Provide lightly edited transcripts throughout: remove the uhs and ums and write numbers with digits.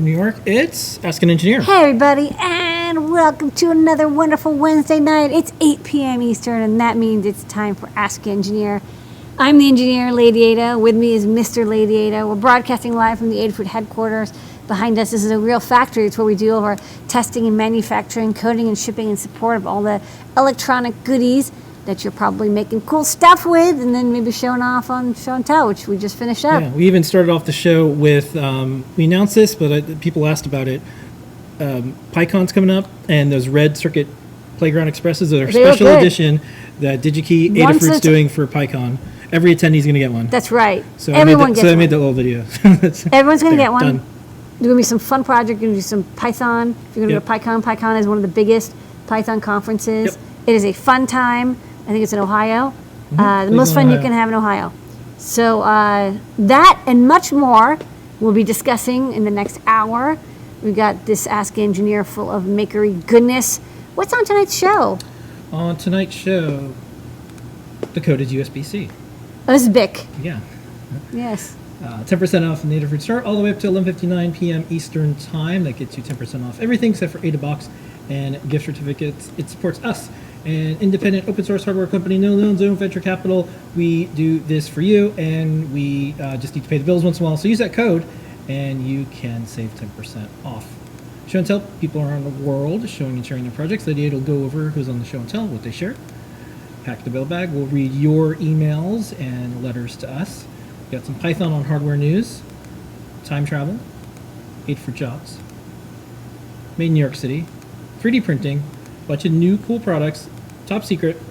New York, it's Ask an Engineer. Hey everybody, and welcome to another wonderful Wednesday night. It's 8 p.m. Eastern, and that means it's time for Ask Engineer. I'm the engineer, Lady Ada. With me is Mr. Lady Ada. We're broadcasting live from the Adafruit headquarters. Behind us, this is a real factory. It's where we do all of our testing and manufacturing, coding and shipping and support of all the electronic goodies that you're probably making cool stuff with, and then maybe showing off on Show and Tell, which we just finished up. Yeah, we even started off the show with, we announced this, but people asked about it. PyCon's coming up, and those red Circuit Playground Expresses are a special edition that DigiKey Adafruit's doing for PyCon. Every attendee's going to get one. That's right. So Everyone gets one. I made that little video. Everyone's going to get one. Done. There's going to be some fun project. You're going to do some Python. If you're going to go to PyCon, PyCon is one of the biggest Python conferences. Yep. It is a fun time. I think it's in Ohio. The most fun you can have in Ohio. So that and much more we'll be discussing in the next hour. We've got this Ask Engineer full of makery goodness. What's on tonight's show? On tonight's show, the code is USB-C. Oh, this is BIC. Yeah. Yes. 10% off in the Adafruit store, all the way up to 11:59 p.m. Eastern Time. That gets you 10% off everything except for AdaBox and gift certificates. It supports us, an independent open source hardware company, no loans, no venture capital. We do this for you, and we just need to pay the bills once in a while. So use that code, and you can save 10% off. Show and Tell, people around the world showing and sharing their projects. Lady Ada will go over who's on the Show and Tell, what they share. Pack the Mailbag. We'll read your emails and letters to us. We've got some Python on hardware news, time travel, Adafruit jobs, made in New York City, 3D printing, a bunch of new cool products, top secret.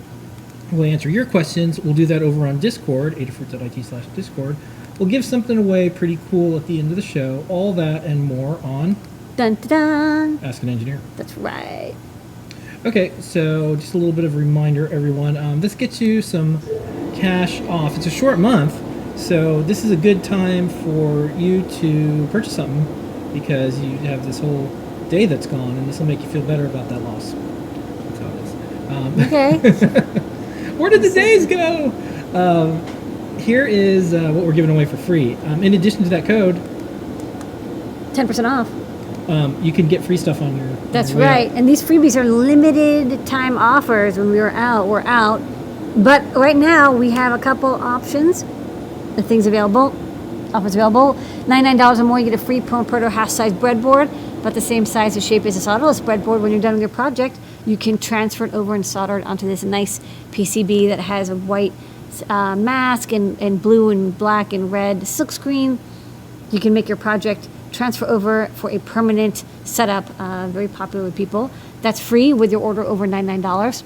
We'll answer your questions. We'll do that over on Discord, adafruit.it/Discord. We'll give something away pretty cool at the end of the show. All that and more on Dun, dun, dun. Ask an Engineer. That's right. Okay, so just a little bit of a reminder, everyone. This gets you some cash off. It's a short month, so this is a good time for you to purchase something because you have this whole day that's gone, and this will make you feel better about that loss. That's how it is. Okay. Where did the days go? Here is what we're giving away for free. In addition to that code, 10% off. you can get free stuff on your. That's on your right. And these freebies are limited time offers. When we're out. But right now we have a couple options. The things available. Offers available. $99 or more, you get a free Proto half-size breadboard, about the same size and shape as a solderless breadboard. When you're done with your project, you can transfer it over and solder it onto this nice PCB that has a white mask and blue and black and red silkscreen. You can make your project transfer over for a permanent setup, very popular with people. That's free with your order over $99.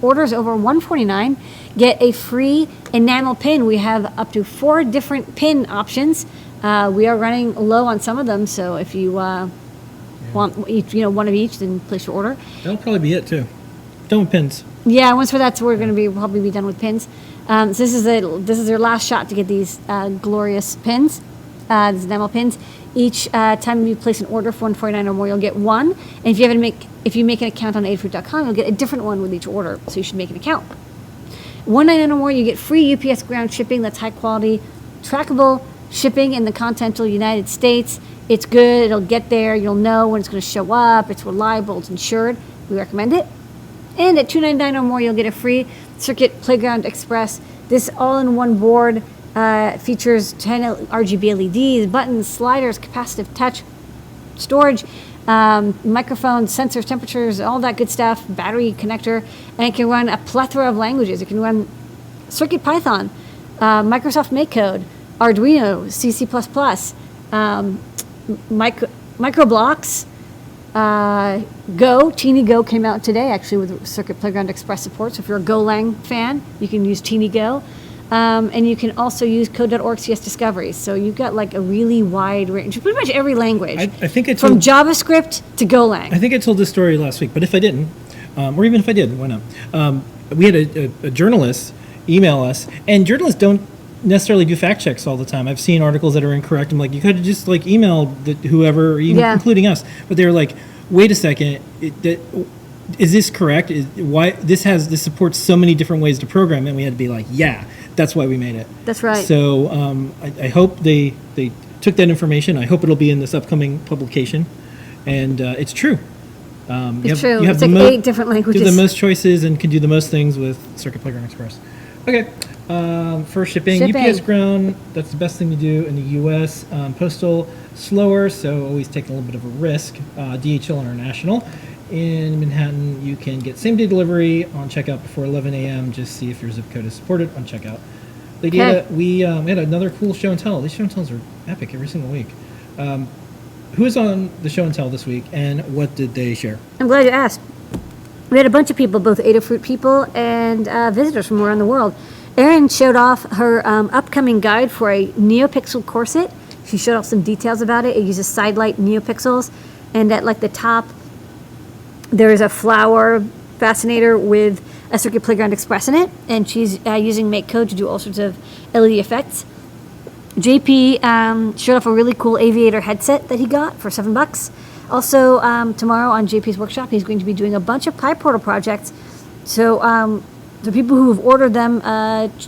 Orders over $149 get a free enamel pin. We have up to 4 different pin options. We are running low on some of them, so if you want each, one of each, then place your order. That'll probably be it too. Done with pins. Yeah, once we're we're going to probably be done with pins. So this is your last shot to get these glorious pins, these enamel pins. Each time you place an order for $149 or more, you'll get one. And if you make an account on adafruit.com, you'll get a different one with each order. So you should make an account. $199 or more, you get free UPS ground shipping. That's high quality, trackable shipping in the continental United States. It's good. It'll get there. You'll know when it's going to show up. It's reliable. It's insured. We recommend it. And at $299 or more, you'll get a free Circuit Playground Express. This all-in-one board features 10 RGB LEDs, buttons, sliders, capacitive touch, storage, microphones, sensors, temperatures, all that good stuff, battery connector, and it can run a plethora of languages. It can run CircuitPython, Microsoft MakeCode, Arduino, CC++, microblocks, Go. Teeny Go came out today, actually, with Circuit Playground Express support. So if you're a Golang fan, you can use Teeny Go. And you can also use code.org CS discoveries. So you've got like a really wide range, pretty much every language. I think from JavaScript to Golang. I think I told this story last week, but if I didn't, or even if I did, why not? We had a journalist email us, and journalists don't necessarily do fact checks all the time. I've seen articles that are incorrect. I'm like, you could have just like emailed whoever, even including us. But they were like, wait a second, is this correct? Why this supports so many different ways to program? And we had to be like, yeah. That's why we made it. That's right. So I hope they took that information. I hope it'll be in this upcoming publication, and it's true. It's true. You have It's like 8 different languages. Do the most choices and can do the most things with Circuit Playground Express. Okay, for shipping, UPS Ground, that's the best thing to do in the U.S. Postal, slower, so always taking a little bit of a risk. DHL International. In Manhattan, you can get same-day delivery on checkout before 11 a.m. Just see if your zip code is supported on checkout. Lady Ada, we had another cool show and tell. These show and tells are epic every single week. Who is on the show and tell this week, and what did they share? I'm glad you asked. We had a bunch of people, both Adafruit people and visitors from around the world. Erin showed off her upcoming guide for a NeoPixel corset. She showed off some details about it. It uses sidelight NeoPixels, and at like the top, there is a flower fascinator with a Circuit Playground Express in it, and she's using MakeCode to do all sorts of LED effects. JP showed off a really cool aviator headset that he got for $7. Also, tomorrow on JP's workshop, he's going to be doing a bunch of PyPortal projects. So the people who have ordered them,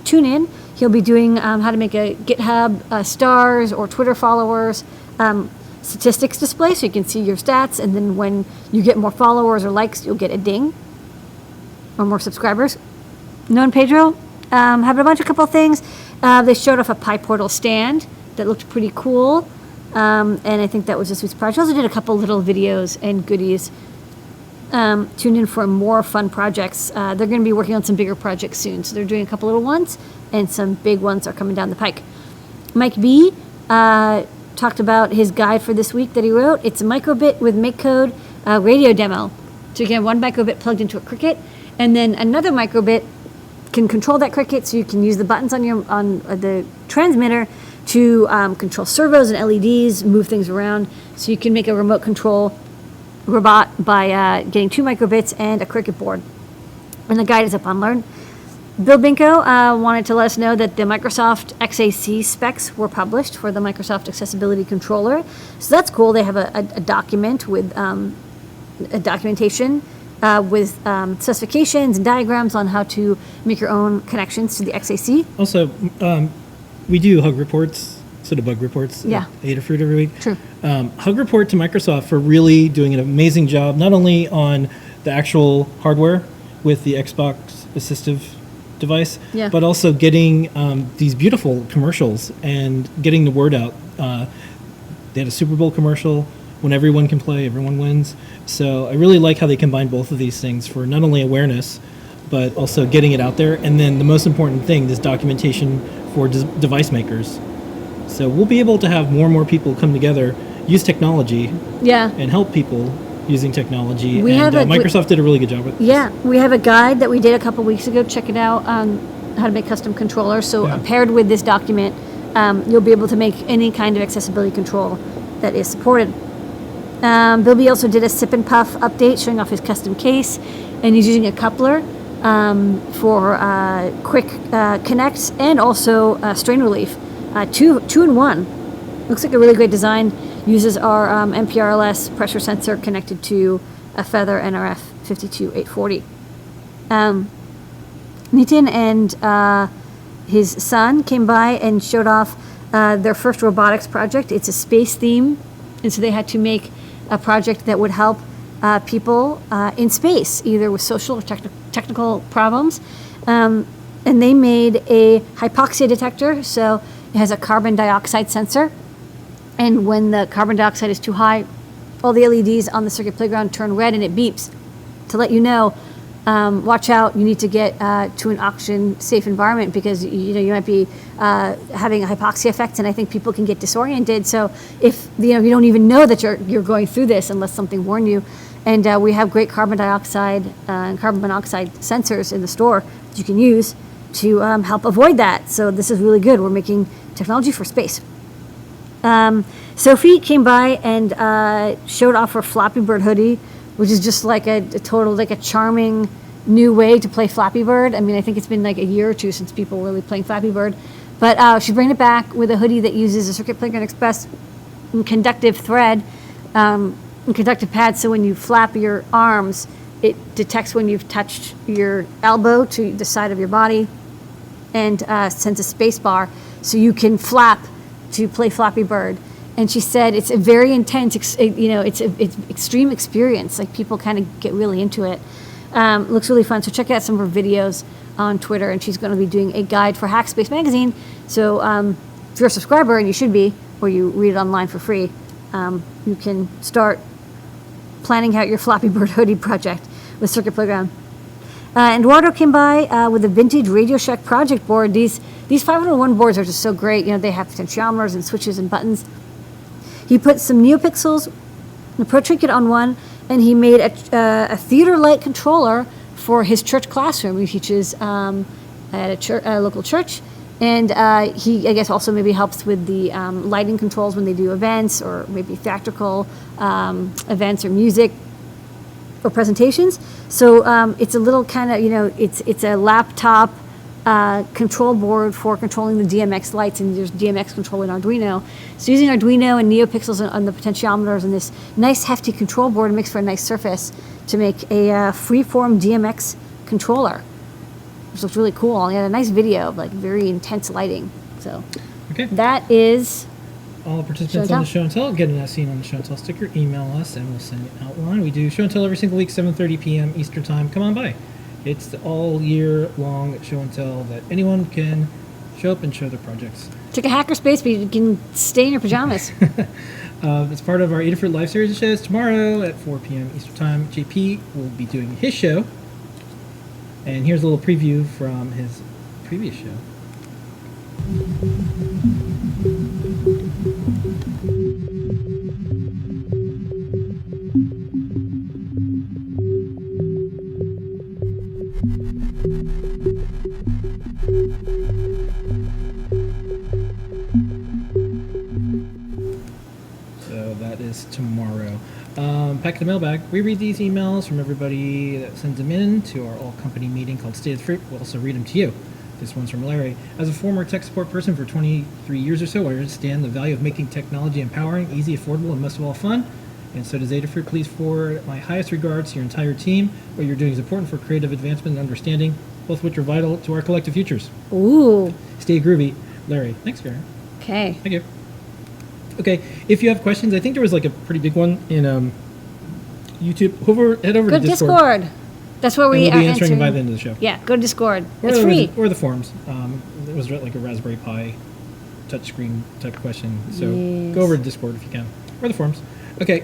tune in. He'll be doing how to make a GitHub stars or Twitter followers statistics display, so you can see your stats, and then when you get more followers or likes, you'll get a ding, or more subscribers. Noah and Pedro have a couple of things. They showed off a PyPortal stand that looked pretty cool, and I think that was this week's project. They also did a couple little videos and goodies. Tune in for more fun projects. They're going to be working on some bigger projects soon, so they're doing a couple little ones, and some big ones are coming down the pike. Mike B talked about his guide for this week that he wrote. It's a microbit with MakeCode radio demo. So you can have one microbit plugged into a Cricut, and then another microbit can control that Cricut, so you can use the buttons on the transmitter to control servos and LEDs, move things around. So you can make a remote control robot by getting 2 microbits and a Cricut board. And the guide is up on Learn. Bill Binko wanted to let us know that the Microsoft XAC specs were published for the Microsoft Accessibility Controller. So that's cool. They have a document with a documentation with specifications and diagrams on how to make your own connections to the XAC. Also, we do hug reports, sort of bug reports at Adafruit every week. True. Hug report to Microsoft for really doing an amazing job, not only on the actual hardware with the Xbox assistive device, but also getting these beautiful commercials and getting the word out. They had a Super Bowl commercial. When everyone can play, everyone wins. So I really like how they combine both of these things for not only awareness, but also getting it out there. And then the most important thing, this documentation for device makers. So we'll be able to have more and more people come together, use technology, and help people using technology. Microsoft did a really good job with this. Yeah, we have a guide that we did a couple weeks ago. Check it out on how to make custom controllers. So paired with this document, you'll be able to make any kind of accessibility control that is supported. Bill B also did a Sip and Puff update showing off his custom case, and he's using a coupler for quick connects and also strain relief. Two in one. Looks like a really great design. Uses our MPRLS pressure sensor connected to a Feather NRF 52840. Nitin and his son came by and showed off their first robotics project. It's a space theme, and so they had to make a project that would help people in space, either with social or technical problems. And they made a hypoxia detector, so it has a carbon dioxide sensor. And when the carbon dioxide is too high, all the LEDs on the Circuit Playground turn red and it beeps to let you know, watch out, you need to get to an oxygen-safe environment because you might be having a hypoxia effect, and I think people can get disoriented. So if you don't even know that you're going through this unless something warned you. And we have great carbon dioxide and carbon monoxide sensors in the store that you can use to help avoid that. So this is really good. We're making technology for space. Sophie came by and showed off her Flappy Bird hoodie, which is just like a charming new way to play Flappy Bird. I mean, I think it's been like a year or two since people were really playing Flappy Bird. But she's bringing it back with a hoodie that uses a Circuit Playground Express conductive thread and conductive pads, so when you flap your arms, it detects when you've touched your elbow to the side of your body and sends a space bar, so you can flap to play Flappy Bird. and she said it's a very intense, it's extreme experience. Like people kind of get really into it. Looks really fun. So check out some of her videos on Twitter, and she's going to be doing a guide for Hackspace magazine. So if you're a subscriber, and you should be, or you read it online for free, you can start planning out your Flappy Bird hoodie project with Circuit Playground. Eduardo came by with a vintage Radio Shack project board. These 501 boards are just so great. They have potentiometers and switches and buttons. He put some NeoPixels, a Pro Trinket on one, and he made a theater light controller for his church classroom. He teaches at a local church, and he, I guess, also maybe helps with the lighting controls when they do events, or maybe theatrical events or music or presentations. So it's a little kind of, it's a laptop control board for controlling the DMX lights, and there's DMX control in Arduino. So using Arduino and NeoPixels on the potentiometers and this nice hefty control board makes for a nice surface to make a freeform DMX controller, which looks really cool. He had a nice video of like very intense lighting. So that is all the participants on the Show and Tell. Get an SC on the Show and Tell sticker. Email us and we'll send you an outline. We do Show and Tell every single week, 7:30 p.m. Eastern Time. Come on by. It's the all year long Show and Tell that anyone can show up and show their projects. It's like a hackerspace, but you can stay in your pajamas. It's part of our Adafruit Live series of shows. Tomorrow at 4 p.m. Eastern Time, JP will be doing his show. And here's a little preview from his previous show. So that is tomorrow. Back to the mailbag. We read these emails from everybody that sends them in to our all-company meeting called State of the Fruit. We'll also read them to you. This one's from Larry. As a former tech support person for 23 years or so, I understand the value of making technology empowering, easy, affordable, and most of all fun. And so does Adafruit. Please forward my highest regards to your entire team. What you're doing is important for creative advancement and understanding, both of which are vital to our collective futures. Ooh. Stay groovy. Larry. Thanks, Gary. Okay. Thank you. Okay, if you have questions, I think there was like a pretty big one in YouTube. Head over to Discord. That's where we and are we'll be answering answering by the end of the show. Yeah, go to Discord. Or It's free. Or the forums. It was like a Raspberry Pi touchscreen type question. So go over to Discord if you can. Or the forums. Okay,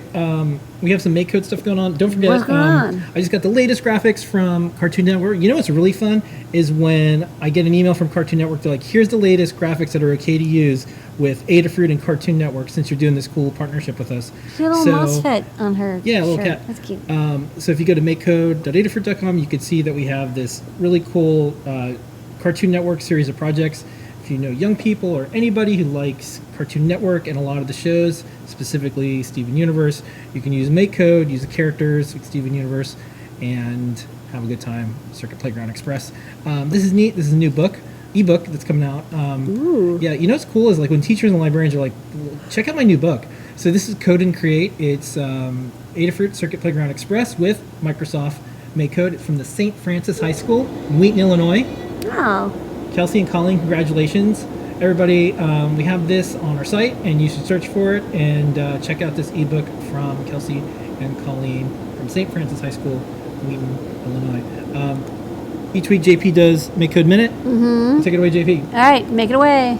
we have some MakeCode stuff going on. Don't forget, What's going on? I just got the latest graphics from Cartoon Network. You know what's really fun is when I get an email from Cartoon Network. They're like, here's the latest graphics that are okay to use with Adafruit and Cartoon Network since you're doing this cool partnership with us. She had a little MOSFET on her Yeah, a little shirt. cat. That's cute. So if you go to makecode.adafruit.com, you can see that we have this really cool Cartoon Network series of projects. If you know young people or anybody who likes Cartoon Network and a lot of the shows, specifically Steven Universe, you can use MakeCode, use the characters with Steven Universe, and have a good time. Circuit Playground Express. This is neat. This is a new ebook that's coming out. Yeah, you know what's cool is like when teachers and librarians are like, check out my new book. So this is Code and Create. It's Adafruit Circuit Playground Express with Microsoft MakeCode from the St. Francis High School in Wheaton, Illinois. Oh. Kelsey and Colleen, congratulations. Everybody, we have this on our site, and you should search for it and check out this ebook from Kelsey and Colleen from St. Francis High School, Wheaton, Illinois. Each week, JP does MakeCode Minute. Mm-hmm. Take it away, JP. All right, make it away.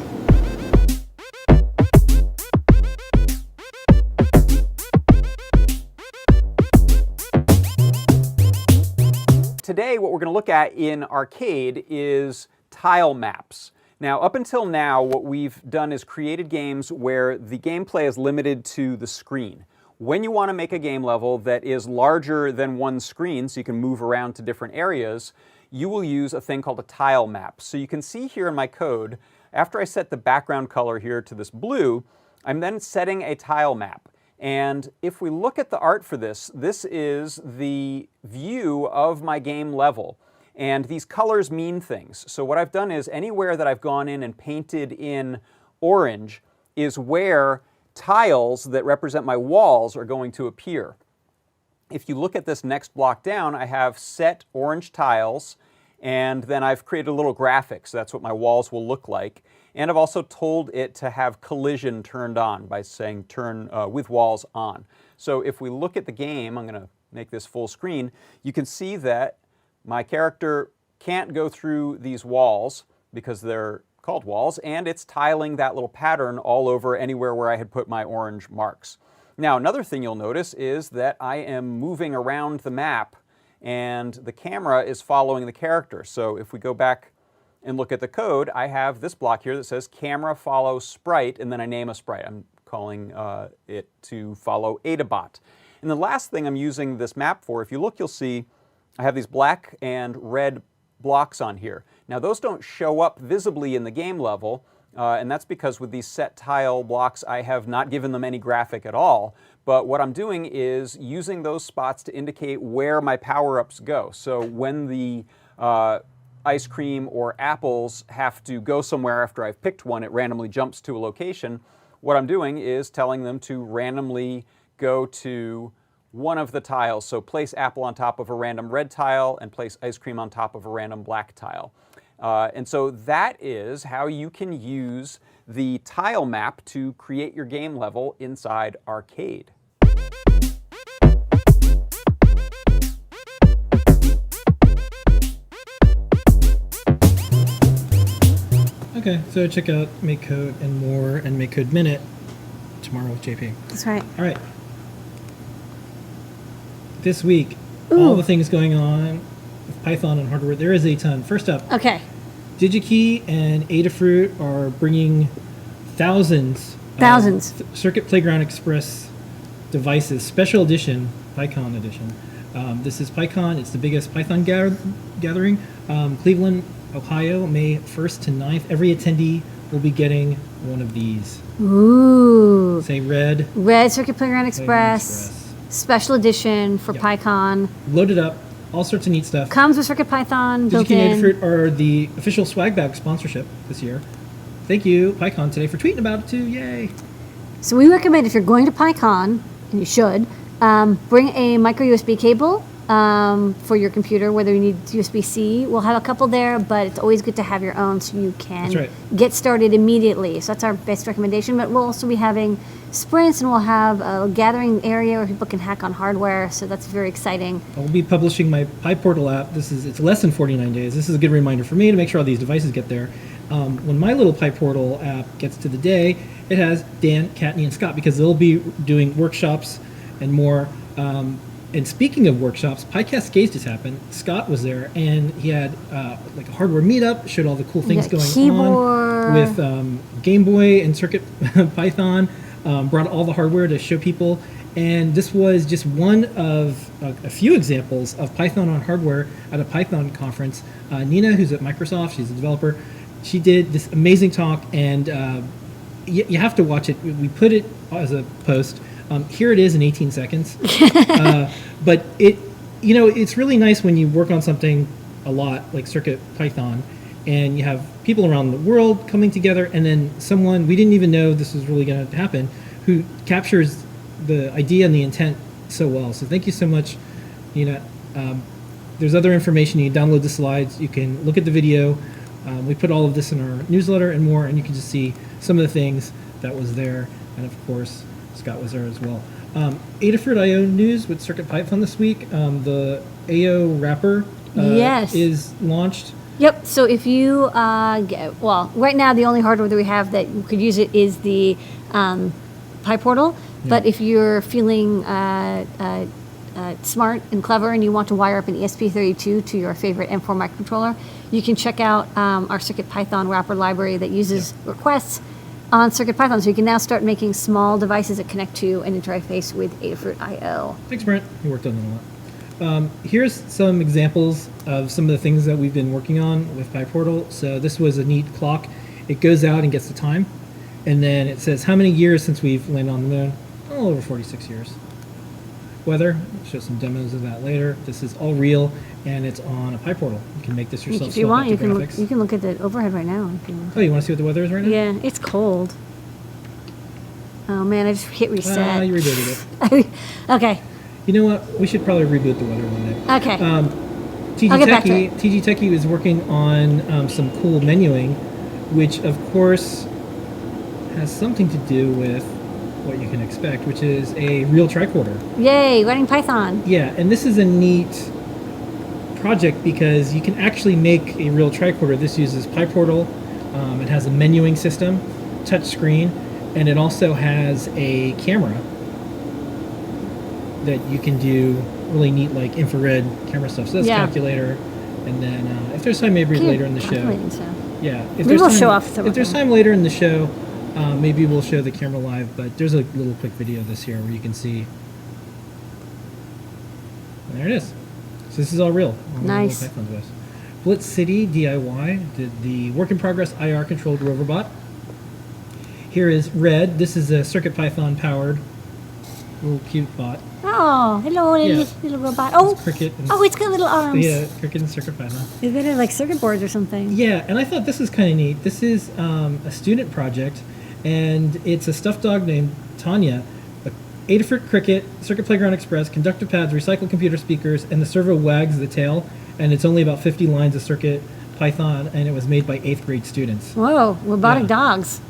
Today, what we're going to look at in Arcade is tile maps. Now, up until now, what we've done is created games where the gameplay is limited to the screen. When you want to make a game level that is larger than one screen, so you can move around to different areas, you will use a thing called a tile map. So you can see here in my code, after I set the background color here to this blue, I'm then setting a tile map. And if we look at the art for this, this is the view of my game level. And these colors mean things. So what I've done is anywhere that I've gone in and painted in orange is where tiles that represent my walls are going to appear. If you look at this next block down, I have set orange tiles, And then I've created a little graphic, so that's what my walls will look like. And I've also told it to have collision turned on by saying turn with walls on. So if we look at the game, I'm going to make this full screen, you can see that my character can't go through these walls because they're called walls, and it's tiling that little pattern all over anywhere where I had put my orange marks. Now, another thing you'll notice is that I am moving around the map and the camera is following the character. So if we go back and look at the code, I have this block here that says camera follow sprite, and then I name a sprite. I'm calling it to follow AdaBot. And the last thing I'm using this map for, if you look, you'll see I have these black and red blocks on here. Now those don't show up visibly in the game level, and that's because with these set tile blocks I have not given them any graphic at all. But what I'm doing is using those spots to indicate where my power-ups go. So when the ice cream or apples have to go somewhere after I've picked one, it randomly jumps to a location. What I'm doing is telling them to randomly go to one of the tiles. So place apple on top of a random red tile and place ice cream on top of a random black tile. And so that is how you can use the tile map to create your game level inside Arcade. Okay, so check out MakeCode and more and MakeCode Minute tomorrow with JP. That's right. All right. This week, all the things going on with Python and hardware, there is a ton. First up, Okay. DigiKey and Adafruit are bringing thousands of Circuit Playground Express devices, special edition, PyCon edition. This is PyCon. It's the biggest Python gathering. Cleveland, Ohio, May 1st to 9th. Every attendee will be getting one of these. Ooh. Say red. Red Circuit Playground Express. Special edition for PyCon. Loaded up. All sorts of neat stuff. Comes with CircuitPython built DigiKey and in. Adafruit are the official swag bag sponsorship this year. Thank you, PyCon, today for tweeting about it too. Yay. So we recommend if you're going to PyCon, and you should, bring a micro USB cable for your computer, whether you need USB-C. We'll have a couple there, but it's always good to have your own so you can get started immediately. So that's our best recommendation. But we'll also be having sprints, and we'll have a gathering area where people can hack on hardware. So that's very exciting. I'll be publishing my PyPortal app. It's less than 49 days. This is a good reminder for me to make sure all these devices get there. When my little PyPortal app gets to the day, it has Dan, Kattni, and Scott, because they'll be doing workshops and more. And speaking of workshops, PyCascades just happened. Scott was there, and he had like a hardware meetup, showed all the cool things going on with Game Boy and CircuitPython, brought all the hardware to show people. And this was just one of a few examples of Python on hardware at a Python conference. Nina, who's at Microsoft, she's a developer, she did this amazing talk, and you have to watch it. We put it as a post. Here it is in 18 seconds. But it's really nice when you work on something a lot, like CircuitPython, and you have people around the world coming together, and then someone, we didn't even know this was really going to happen, who captures the idea and the intent so well. So thank you so much, Nina. There's other information. You can download the slides. You can look at the video. We put all of this in our newsletter and more, and you can just see some of the things that was there. And of course, Scott was there as well. Adafruit I/O news with CircuitPython this week. The AO wrapper is launched. Yep. So if you, right now the only hardware that we have that you could use it is the PyPortal. Yeah. But if you're feeling smart and clever and you want to wire up an ESP32 to your favorite M4 microcontroller, you can check out our CircuitPython wrapper library that uses requests on CircuitPython. So you can now start making small devices that connect to an interface with Adafruit I/O. Thanks, Brent. You worked on that a lot. Here's some examples of some of the things that we've been working on with PyPortal. So this was a neat clock. It goes out and gets the time, and then it says how many years since we've landed on the moon. All over 46 years. Weather, I'll show some demos of that later. This is all real, and it's on a PyPortal. You can make this yourself. If you want, you can look at the overhead right now. If you want. Oh, you want to see what the weather is right now? Yeah, it's cold. Oh man, I just hit reset. You rebooted it. Okay. You know what? We should probably reboot the weather one day. Okay. I'll get back to it. TG Techie was working on some cool menuing, which of course has something to do with what you can expect, which is a real tricorder. Yay, running Python. Yeah, and this is a neat project because you can actually make a real tricorder. This uses PyPortal. It has a menuing system, touch screen, and it also has a camera that you can do really neat, like infrared camera stuff. So that's calculator, and then if there's time, maybe later in the show. Yeah, if we there's will time, show off some. If there's time later in the show, maybe we'll show the camera live. But there's a little quick video this here where you can see. There it is. So this is all real. Nice. Blitz City DIY did the work in progress IR controlled rover bot. Here is Red. This is a CircuitPython powered little cute bot. Oh, hello, little robot. Oh, Cricket. It's got little arms. Yeah, Cricket and CircuitPython. Is it like circuit boards or something? Yeah, and I thought this was kind of neat. This is a student project, and it's a stuffed dog named Tanya. Adafruit Cricket, Circuit Playground Express, conductor pads, recycled computer speakers, and the servo wags the tail. And it's only about 50 lines of CircuitPython, and it was made by 8th grade students. Whoa, robotic dogs.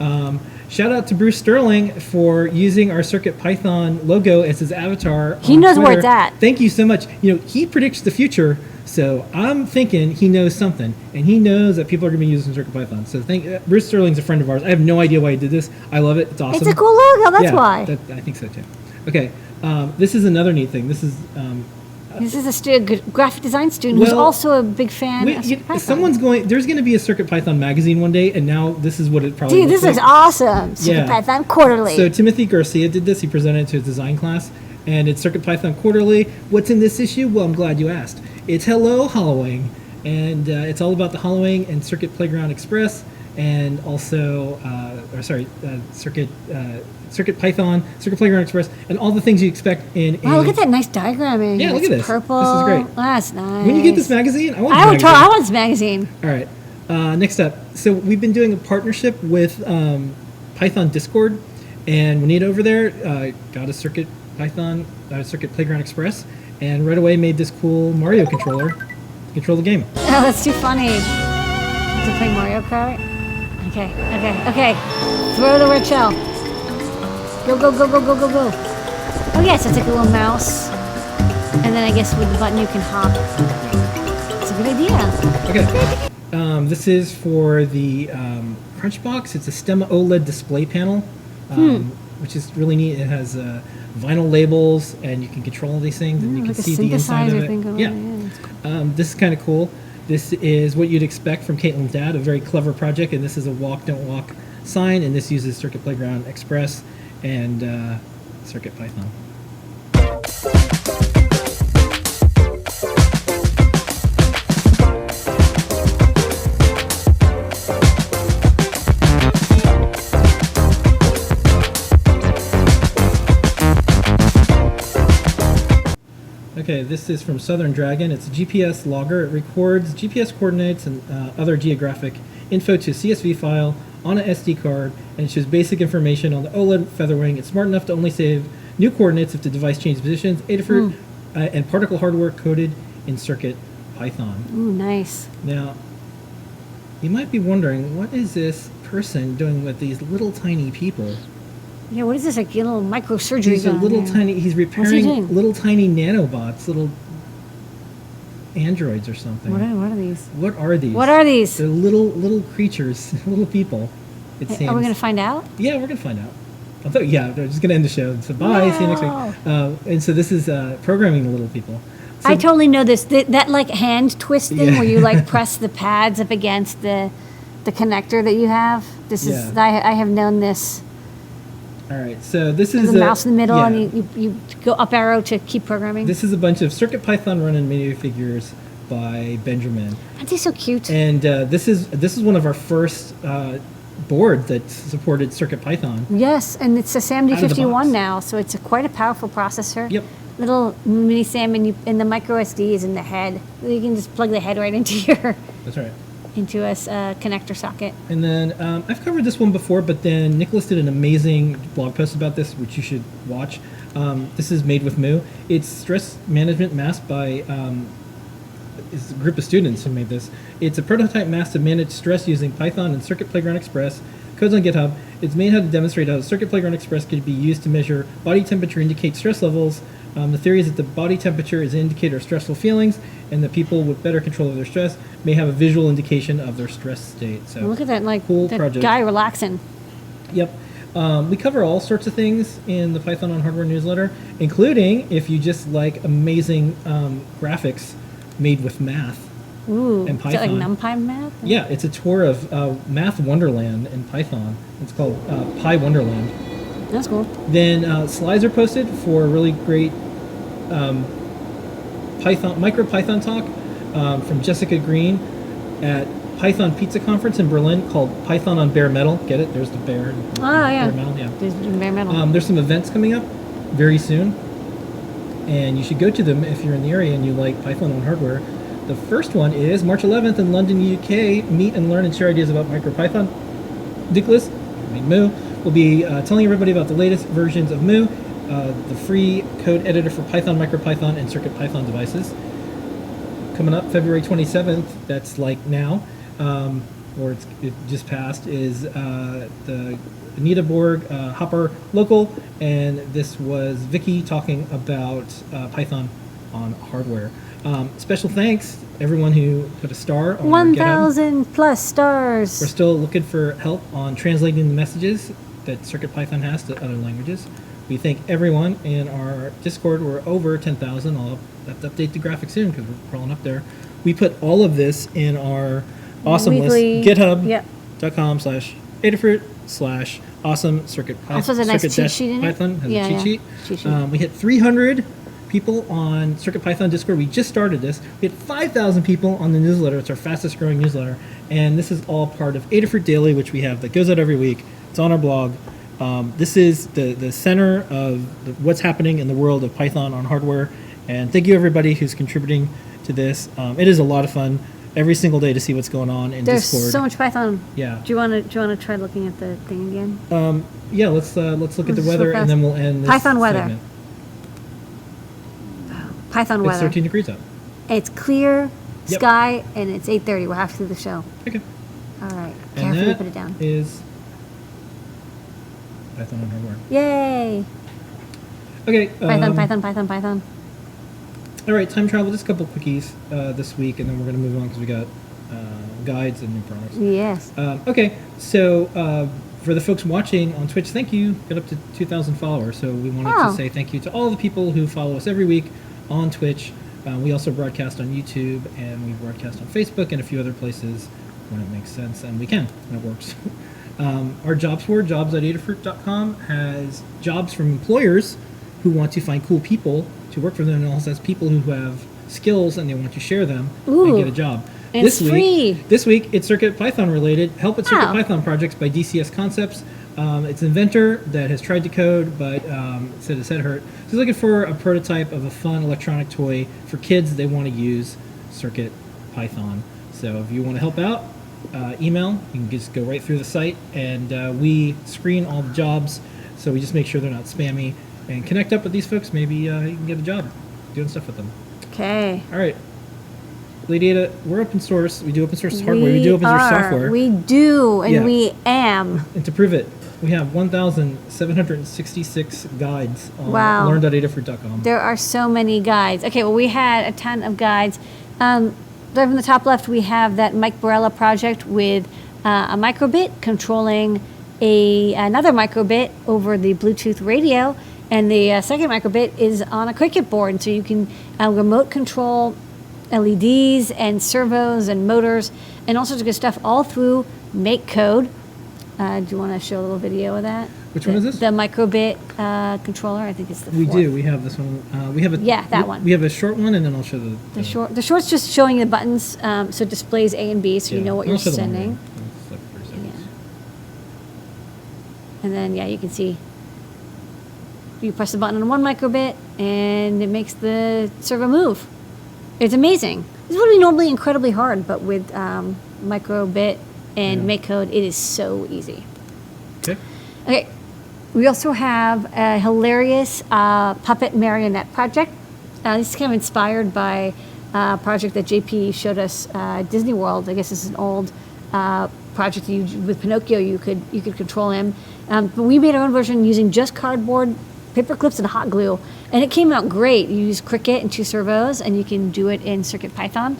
Shout out to Bruce Sterling for using our CircuitPython logo as his avatar. He knows where it's at. Thank you so much. You know, he predicts the future, so I'm thinking he knows something, and he knows that people are going to be using CircuitPython. So Bruce Sterling's a friend of ours. I have no idea why he did this. I love it. It's awesome. It's a cool logo. That's why. I think so too. Okay, this is another neat thing. This is a graphic design student who's also a big fan of CircuitPython. There's going to be a CircuitPython magazine one day, and now this is what it probably looks like. Dude, this is awesome. CircuitPython Quarterly. So Timothy Garcia did this. He presented it to his design class, and it's CircuitPython Quarterly. What's in this issue? Well, I'm glad you asked. It's Hello Hollowing, and it's all about the hollowing and Circuit Playground Express, and also, CircuitPython, Circuit Playground Express, and all the things you expect in Wow, look at that nice diagramming. Yeah, look at this. Purple. This is great. Oh, that's nice. When you get this magazine, I want this magazine. All right. Next up. So we've been doing a partnership with Python Discord, and Juanita over there got a CircuitPython, Circuit Playground Express, and right away made this cool Mario controller to control the game. Oh, that's too funny. To play Mario Kart? Okay. Throw the red shell. Go. Oh, yes, it's like a little mouse. And then I guess with the button you can hop. It's a good idea. Okay. This is for the Crunchbox. It's a Stemma OLED display panel, which is really neat. It has vinyl labels, and you can control these things, and you can see the inside of it. This is kind of cool. This is what you'd expect from Caitlin's dad, a very clever project, and this is a walk, don't walk sign, and this uses Circuit Playground Express and CircuitPython. Okay, this is from Southern Dragon. It's a GPS logger. It records GPS coordinates and other geographic info to a CSV file on an SD card, and it shows basic information on the OLED Featherwing. It's smart enough to only save new coordinates if the device changes positions. Adafruit and particle hardware coded in CircuitPython. Ooh, nice. Now, you might be wondering, what is this person doing with these little tiny people? Yeah, what is this, like a little microsurgery? These are little tiny, he's repairing little tiny nanobots, little androids or something. What are these? What are these? What are these? They're little creatures, little people. It seems. Are we going to find out? Yeah, we're going to find out. They're just going to end the show. So bye, see you next week. And so this is programming the little people. So, I totally know this. That like hand twist thing where you like press the pads up against the connector that you have. This is I have known this. All right, so this is a mouse in the middle, and you go up arrow to keep programming. This is a bunch of CircuitPython run-in minifigures by Benjamin. Aren't they so cute? And this is one of our first boards that supported CircuitPython. Yes, and it's a SAMD51 now, so it's quite a powerful processor. Yep. Little mini SAM, and the micro SD is in the head. You can just plug the head right into your. That's right. Into a connector socket. And then I've covered this one before, but then Nicholas did an amazing blog post about this, which you should watch. This is Made with Moo. It's stress management masked by is a group of students who made this. It's a prototype mask to manage stress using Python and Circuit Playground Express. Code's on GitHub. It's made how to demonstrate how Circuit Playground Express could be used to measure body temperature, indicate stress levels. The theory is that the body temperature is an indicator of stressful feelings, and that people with better control of their stress may have a visual indication of their stress state. So Look at that, like cool that project. guy relaxing. Yep. We cover all sorts of things in the Python on Hardware newsletter, including if you just like amazing graphics made with math. Ooh, And is that like Python. NumPy math? Yeah, it's a tour of Math Wonderland in Python. It's called Pi Wonderland. That's cool. Then slides are posted for a really great MicroPython talk from Jessica Green at Python Pizza Conference in Berlin called Python on Bare Metal. Get it? There's the bear. Yeah. Bare metal, yeah. There's bare metal. There's some events coming up very soon, and you should go to them if you're in the area and you like Python on hardware. The first one is March 11th in London, UK. Meet and learn and share ideas about MicroPython. Nicholas, Moo, will be telling everybody about the latest versions of Moo, the free code editor for Python, MicroPython, and CircuitPython devices. Coming up February 27th, that's like now, or it just passed, is the Anita Borg Hopper Local, and this was Vicky talking about Python on hardware. Special thanks everyone who put a star on our GitHub. 1,000 plus stars. We're still looking for help on translating the messages that CircuitPython has to other languages. We thank everyone in our Discord. We're over 10,000. I'll have to update the graphic soon because we're crawling up there. We put all of this in our awesome Weekly- list, Yep. github.com/adafruit/awesome circuit. Also has a nice cheat sheet in it. Python has Yeah, a cheat yeah. sheet. Cheat sheet. We hit 300 people on CircuitPython Discord. We just started this. We had 5,000 people on the newsletter. It's our fastest growing newsletter. And this is all part of Adafruit Daily, which we have that goes out every week. It's on our blog. This is the center of what's happening in the world of Python on hardware. And thank you everybody who's contributing to this. It is a lot of fun every single day to see what's going on in There's Discord. so much Python. Yeah. Do you want to try looking at the thing again? Yeah, let's look at the Let's weather look and fast. then we'll end this Python weather. segment. Python It's weather. 13 degrees out. It's clear Yep. sky and it's 8:30. We're half through the show. Okay. All right. And Carefully that put it down. is Python on hardware. Yay! Okay. Python. All right, time travel. Just a couple quickies this week, and then we're going to move on because we got guides and new products. Yes. Okay, so for the folks watching on Twitch, thank you. Got up to 2,000 followers, so we wanted Oh. to say thank you to all the people who follow us every week on Twitch. We also broadcast on YouTube, and we broadcast on Facebook and a few other places when it makes sense, and we can, and it works. Our jobs board, jobs.adafruit.com, has jobs from employers who want to find cool people to work for them, and also has people who have skills and they want to share them Ooh. and get a job. And it's free. This week, it's CircuitPython related. Help at Wow. CircuitPython projects by DCS Concepts. It's an inventor that has tried to code, but said his head hurt. So he's looking for a prototype of a fun electronic toy for kids that want to use CircuitPython. So if you want to help out, email. You can just go right through the site, and we screen all the jobs, so we just make sure they're not spammy, and connect up with these folks. Maybe you can get a job doing stuff with them. Okay. All right. Lady Ada, we're open source. We do open source hardware. We do open source software. We do, and Yeah. we am. And to prove it, we have 1,766 guides on Wow. learn.adafruit.com. There are so many guides. Okay, well, we had a ton of guides. There from the top left, we have that Mike Borella project with a microbit controlling another microbit over the Bluetooth radio. And the second microbit is on a Cricut board, so you can remote control LEDs and servos and motors and all sorts of good stuff all through MakeCode. Do you want to show a little video of that? Which one is this? The microbit controller. I think it's the We fourth. do. We have this one. We have a Yeah, that one. We have a short one, and then I'll show The short's just showing the buttons, so it displays A and B, so you know what I'll you're show the longer sending. one. It's like 30 seconds. And then, yeah, you can see you press the button on one microbit, and it makes the servo move. It's amazing. This would be normally incredibly hard, but with microbit and Yeah. MakeCode, it is so easy. Okay. Okay, we also have a hilarious puppet marionette project. This is kind of inspired by project that JP showed us at Disney World. I guess this is an old project with Pinocchio. You could control him, but we made our own version using just cardboard, paper clips, and hot glue, and it came out great. You use Cricut and 2 servos, and you can do it in CircuitPython,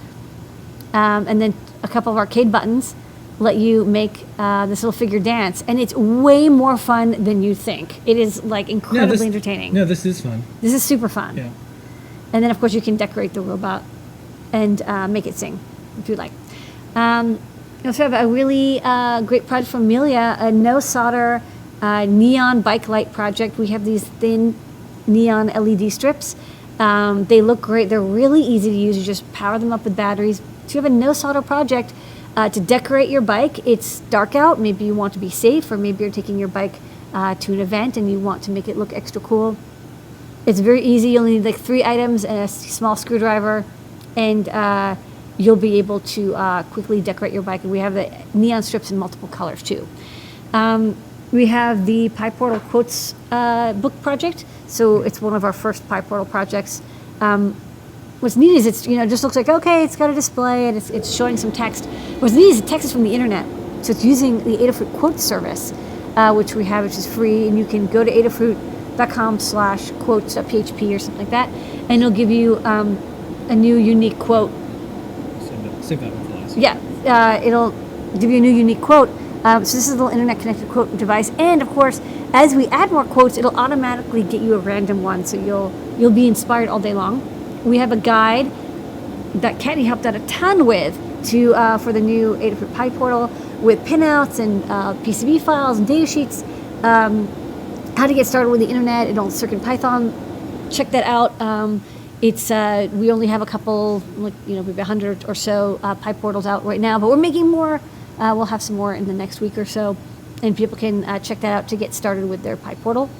and then a couple of arcade buttons let you make this little figure dance, and it's way more fun than you think. It is like incredibly entertaining. No, this is fun. This is super fun. Yeah. And then of course you can decorate the robot and make it sing if you like. We also have a really great project from Amelia, a no solder neon bike light project. We have these thin neon LED strips. They look great. They're really easy to use. You just power them up with batteries. So you have a no solder project to decorate your bike. It's dark out. Maybe you want to be safe, or maybe you're taking your bike to an event and you want to make it look extra cool. It's very easy. You'll need like 3 items and a small screwdriver, and you'll be able to quickly decorate your bike. And we have the neon strips in multiple colors too. We have the PyPortal Quotes book project. So it's one of our first PyPortal projects. What's neat is it just looks like, okay, it's got a display and it's showing some text. What's neat is the text is from the internet. So it's using the Adafruit quote service, which we have, which is free. And you can go to adafruit.com/quotes.php or something like that, and it'll give you a new unique quote. Save that one for last. Yeah, it'll give you a new unique quote. So this is a little internet-connected quote device, and of course, as we add more quotes, it'll automatically get you a random one, so you'll be inspired all day long. We have a guide that Kenny helped out a ton with for the new Adafruit PyPortal with pinouts and PCB files and data sheets. How to get started with the internet and on CircuitPython. Check that out. We only have a couple, maybe 100 or so PyPortals out right now, but we're making more. We'll have some more in the next week or so, and people can check that out to get started with their PyPortal.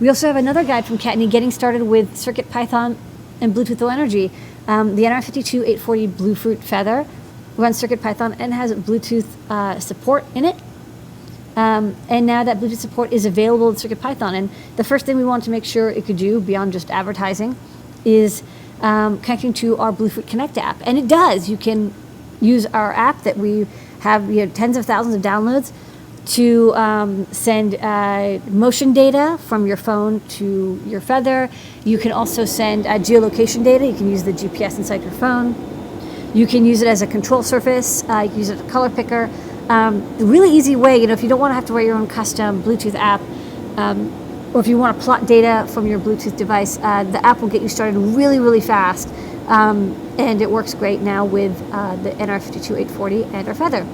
We also have another guide from Kattni getting started with CircuitPython and Bluetooth Low Energy. The nRF52840 Bluefruit Feather runs CircuitPython and has Bluetooth support in it. And now that Bluetooth support is available in CircuitPython, and the first thing we want to make sure it could do beyond just advertising is connecting to our Bluefruit Connect app. And it does. You can use our app that we have tens of thousands of downloads to send motion data from your phone to your Feather. You can also send geolocation data. You can use the GPS inside your phone. You can use it as a control surface. You can use it as a color picker. A really easy way, if you don't want to have to write your own custom Bluetooth app, or if you want to plot data from your Bluetooth device, the app will get you started really, really fast. And it works great now with the nRF52840 and our Feather.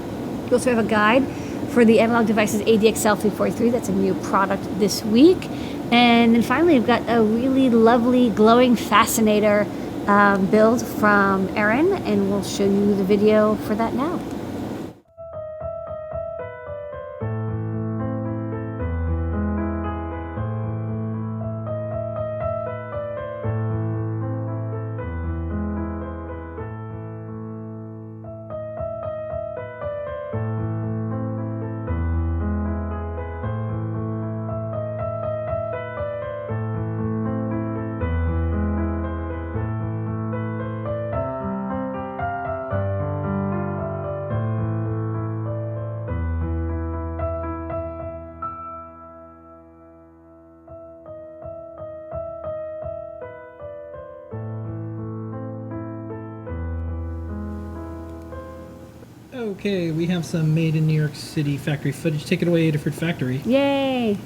We also have a guide for the analog devices ADXL343. That's a new product this week. And then finally, we've got a really lovely glowing fascinator build from Erin, and we'll show you the video for that now. Okay, we have some made in New York City factory footage. Take it away, Adafruit Factory. Yay!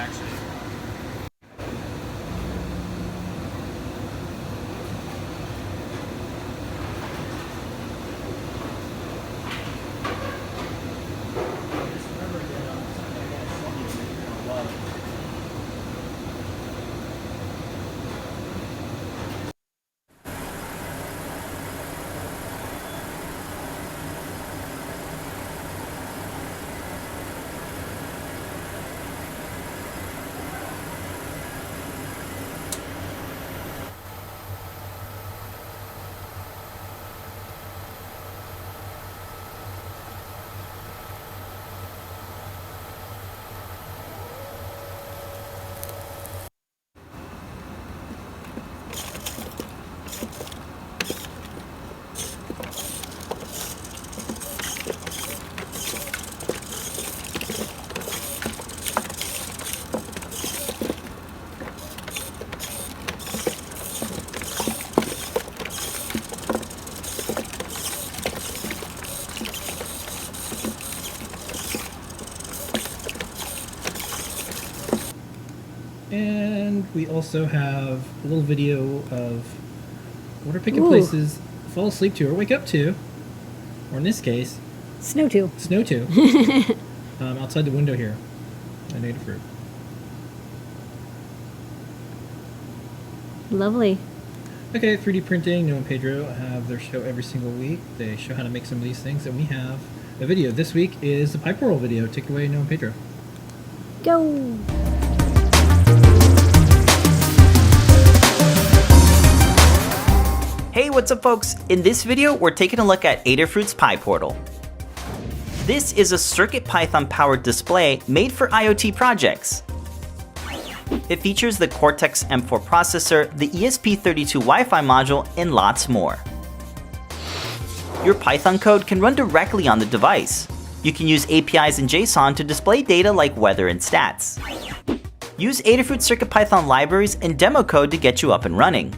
actually. And we also have a little video of what our picking Ooh. places fall asleep to or wake up to, or in this case, Snow to. snow to, outside the window here at Adafruit. Lovely. Okay, 3D printing. Noah and Pedro have their show every single week. They show how to make some of these things, and we have a video. This week is the pipe roll video. Take it away, Noah and Pedro. Go. Hey, what's up folks? In this video, we're taking a look at Adafruit's Pi Portal. This is a CircuitPython powered display made for IoT projects. It features the Cortex M4 processor, the ESP32 Wi-Fi module, and lots more. Your Python code can run directly on the device. You can use APIs in JSON to display data like weather and stats. Use Adafruit CircuitPython libraries and demo code to get you up and running.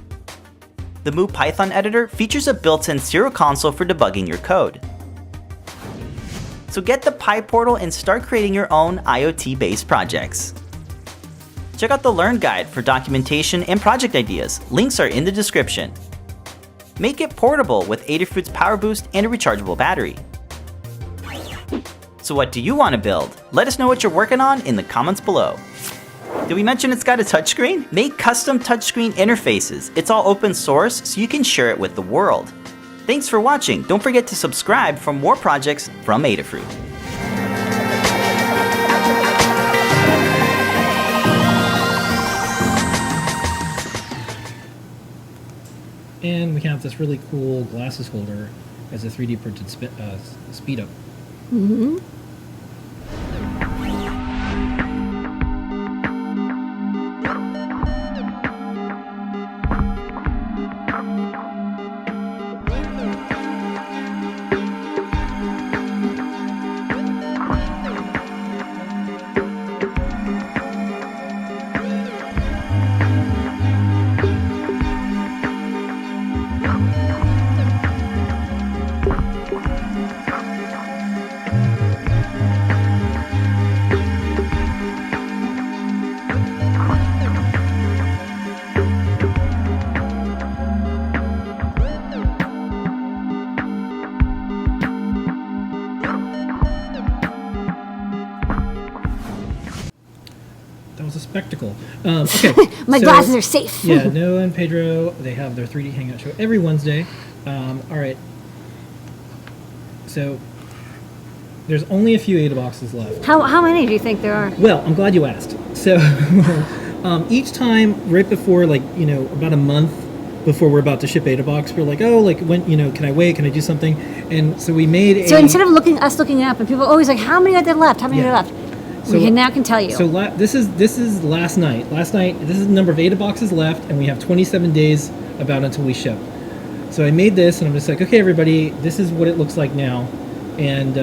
The MovePython editor features a built-in serial console for debugging your code. So get the Pi Portal and start creating your own IoT-based projects. Check out the Learn Guide for documentation and project ideas. Links are in the description. Make it portable with Adafruit's Power Boost and a rechargeable battery. So what do you want to build? Let us know what you're working on in the comments below. Did we mention it's got a touchscreen? Make custom touchscreen interfaces. It's all open source, so you can share it with the world. Thanks for watching. Don't forget to subscribe for more projects from Adafruit. And we have this really cool glasses holder as a 3D printed speed up. Mm-hmm. That was a spectacle. Okay, My glasses are safe. Yeah, Noah and Pedro, they have their 3D Hangout show every Wednesday. All right. So there's only a few AdaBoxes left. How many do you think there are? Well, I'm glad you asked. So each time, right before, like, you know, about a month before we're about to ship AdaBox, we're like, oh, like, when, you know, can I wait? Can I do something? And so we made So instead of us looking it up, and people are always like, how many are there left? How many Yeah. are there left? So- We now can tell you. So this is last night. Last night, this is the number of AdaBoxes left, and we have 27 days about until we ship. So I made this, and I'm just like, okay, everybody, this is what it looks like now, and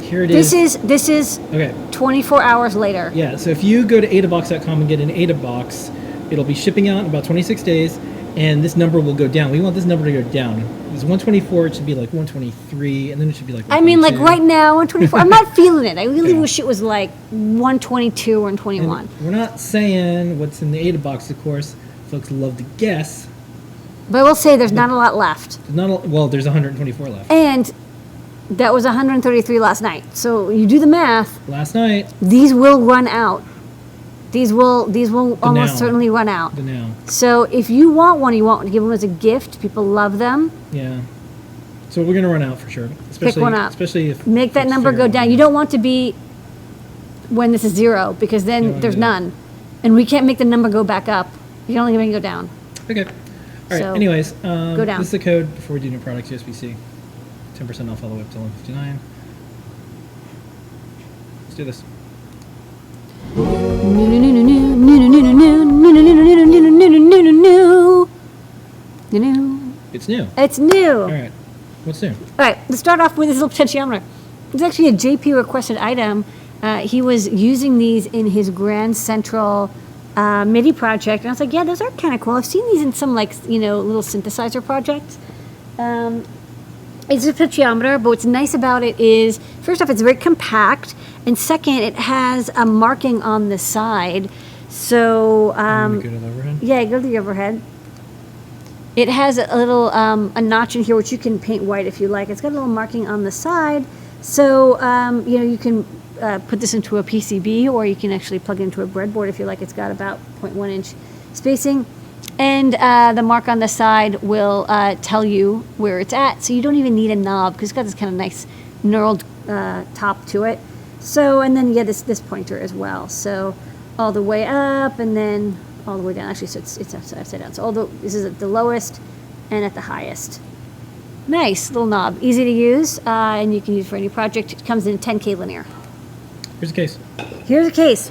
here it is. This is Okay. 24 hours later. Yeah. So if you go to adabox.com and get an AdaBox, it'll be shipping out in about 26 days, and this number will go down. We want this number to go down. It's 124. It should be like 123, and then it should be like. I mean, like 122. right now, 124. I'm not feeling it. I really Yeah. wish it was like 122 or 121. And we're not saying what's in the AdaBox, of course. Folks love to guess. But I will say there's not a lot left. Well, there's 124 left. And that was 133 last night. So you do the math. Last night, These will run out. These will almost now. certainly run out. the now. So if you want one, you want to give them as a gift. People love them. Yeah. So we're gonna run out for sure. Especially, one up. Especially if Make that it's number fair. go down. You don't want to be when this is 0 because then wanna there's do that. none. And we can't make the number go back up. You can only make it go down. Okay. All right. So, Anyways, go down. This is the code before we do new products. USB-C, 10% off all the way up to 1159. Let's do this. It's new. It's new. All right. What's new? All right, let's start off with this little potentiometer. It's actually a JP requested item. He was using these in his Grand Central MIDI project, and I was like, yeah, those are kind of cool. I've seen these in some little synthesizer projects. It's a potentiometer, but what's nice about it is, first off, it's very compact, and second, it has a marking on the side. So, Go to the overhead. yeah, go to the overhead. It has a little a notch in here which you can paint white if you like. It's got a little marking on the side, so you can put this into a PCB, or you can actually plug it into a breadboard if you like. It's got about 0.1 inch spacing, and the mark on the side will tell you where it's at. So you don't even need a knob because it's got this kind of nice knurled top to it. So, and then this pointer as well. So all the way up and then all the way down. Actually, so it's upside down. So this is at the lowest and at the highest. Nice little knob, easy to use, and you can use for any project. It comes in 10K linear. Here's the case. Here's a case.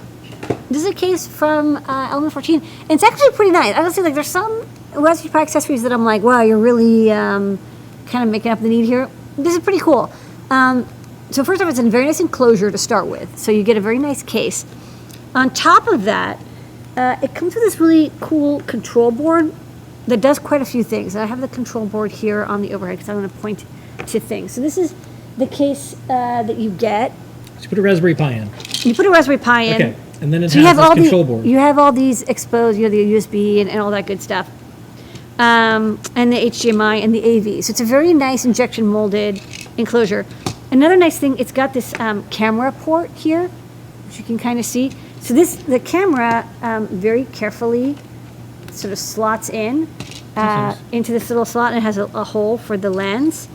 This is a case from Element 14, and it's actually pretty nice. Honestly, like there's some Raspberry Pi accessories that I'm like, wow, you're really kind of making up the need here. This is pretty cool. So first off, it's a very nice enclosure to start with. So you get a very nice case. On top of that, it comes with this really cool control board that does quite a few things. I have the control board here on the overhead because I'm going to point to things. So this is the case that you get. So you put a Raspberry Pi in. You put a Raspberry Pi in. Okay. And then it So you has have this control board. You have all these exposed, the USB and all that good stuff. And the HDMI and the AV. So it's a very nice injection molded enclosure. Another nice thing, it's got this camera port here, which you can kind of see. So the camera very carefully sort of slots in into this little slot, and it has a hole for the lens.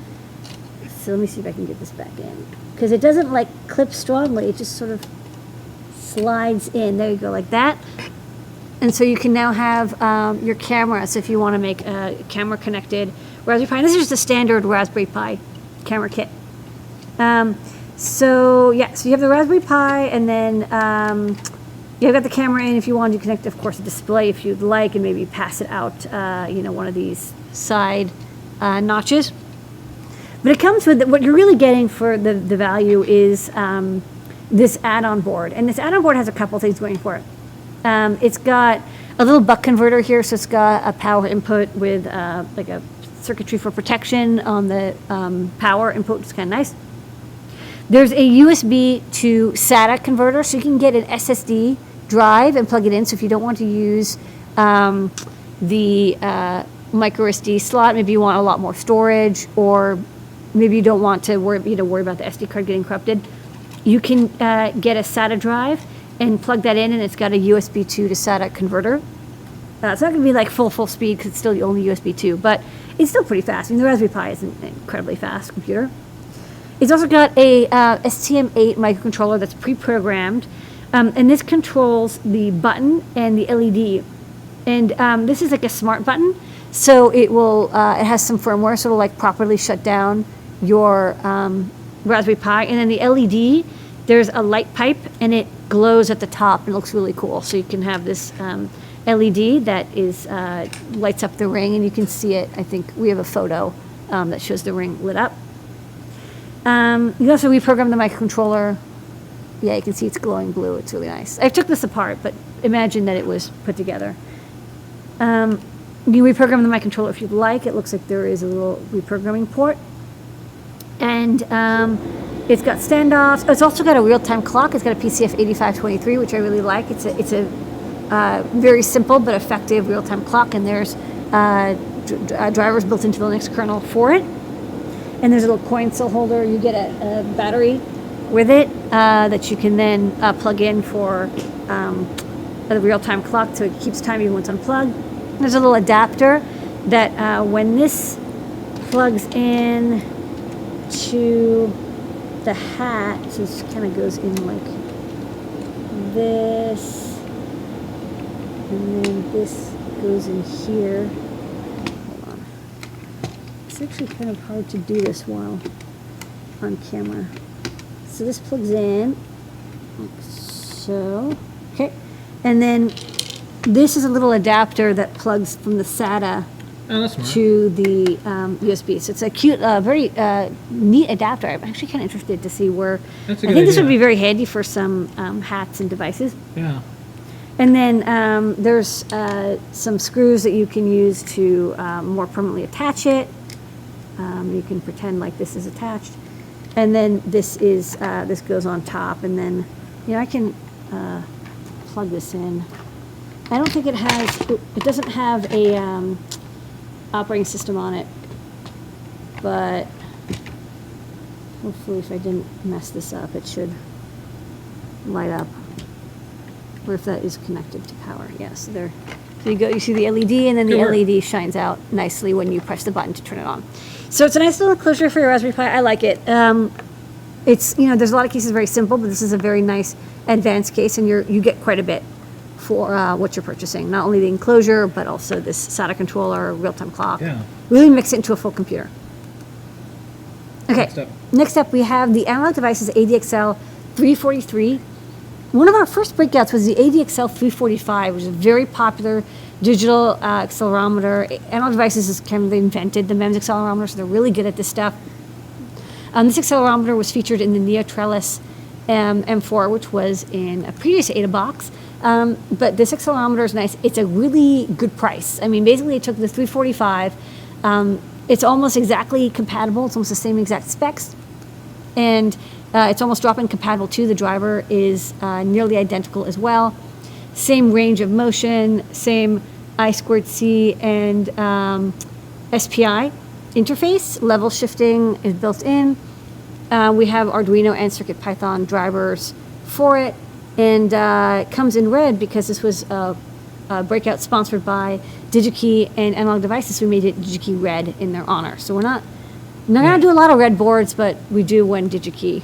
So let me see if I can get this back in. Because it doesn't like clip strongly, it just sort of slides in. There you go, like that. And so you can now have your camera. So if you want to make a camera connected Raspberry Pi, and this is just a standard Raspberry Pi camera kit. So you have the Raspberry Pi, and then you've got the camera in. If you want to connect, of course, a display if you'd like, and maybe pass it out, one of these side notches. But it comes with what you're really getting for the value is this add-on board, and this add-on board has a couple things going for it. It's got a little buck converter here, so it's got a power input with like a circuitry for protection on the power input, which is kind of nice. There's a USB to SATA converter, so you can get an SSD drive and plug it in. So if you don't want to use the micro SD slot, maybe you want a lot more storage, or maybe you don't want to worry about the SD card getting corrupted, you can get a SATA drive and plug that in, and it's got a USB 2 to SATA converter. It's not going to be like full speed because it's still only USB 2, but it's still pretty fast. I mean, the Raspberry Pi is an incredibly fast computer. It's also got a STM8 microcontroller that's pre-programmed, and this controls the button and the LED. And this is like a smart button, so it has some firmware, so it'll like properly shut down your Raspberry Pi. And then the LED, there's a light pipe, and it glows at the top and looks really cool. So you can have this LED that lights up the ring, and you can see it. I think we have a photo that shows the ring lit up. You also reprogram the microcontroller. Yeah, you can see it's glowing blue. It's really nice. I took this apart, but imagine that it was put together. You can reprogram the microcontroller if you'd like. It looks like there is a little reprogramming port. And it's got standoffs. Oh, it's also got a real-time clock. It's got a PCF 8523, which I really like. It's a very simple but effective real-time clock, and there's drivers built into the Linux kernel for it. And there's a little coin cell holder. You get a battery with it that you can then plug in for the real-time clock, so it keeps time even when it's unplugged. There's a little adapter that when this plugs in to the hat, so it kind of goes in like this, and then this goes in here. Hold on. It's actually kind of hard to do this while on camera. So this plugs in, like so. Okay, and then this is a little adapter that plugs from the SATA to the USB. So it's a cute, very neat adapter. I'm actually kind of interested to see where. I think this would be very handy for some hats and devices. Yeah. And then there's some screws that you can use to more permanently attach it. You can pretend like this is attached. And then this is this goes on top. And then, you know, I can plug this in. I don't think it has. It doesn't have a operating system on it, but hopefully, if I didn't mess this up, it should light up. Or if that is connected to power, yes. There. So you go. You see the LED, and then the LED shines out nicely when you press the button to turn it on. So it's a nice little enclosure for your Raspberry Pi. I like it. It's, you know, there's a lot of cases very simple, but this is a very nice advanced case, and you get quite a bit for what you're purchasing. Not only the enclosure, but also this SATA controller, real-time clock. Yeah. Really mix it into a full computer. Okay, next up we have the Analog Devices ADXL 343. One of our first breakouts was the ADXL 345, which is a very popular digital accelerometer. Analog Devices has kind of invented the MEMS accelerometer, so they're really good at this stuff. This accelerometer was featured in the Neo Trellis M4, which was in a previous AdaBox. But this accelerometer is nice. It's a really good price. I mean, basically, it took the 345. It's almost exactly compatible. It's almost the same exact specs. And it's almost drop-in compatible, too. The driver is nearly identical as well. Same range of motion, same I2C and SPI interface. Level shifting is built in. We have Arduino and CircuitPython drivers for it. And it comes in red because this was a breakout sponsored by DigiKey and Analog Devices. We made it DigiKey red in their honor. So we're not going to do a lot of red boards, but we do when DigiKey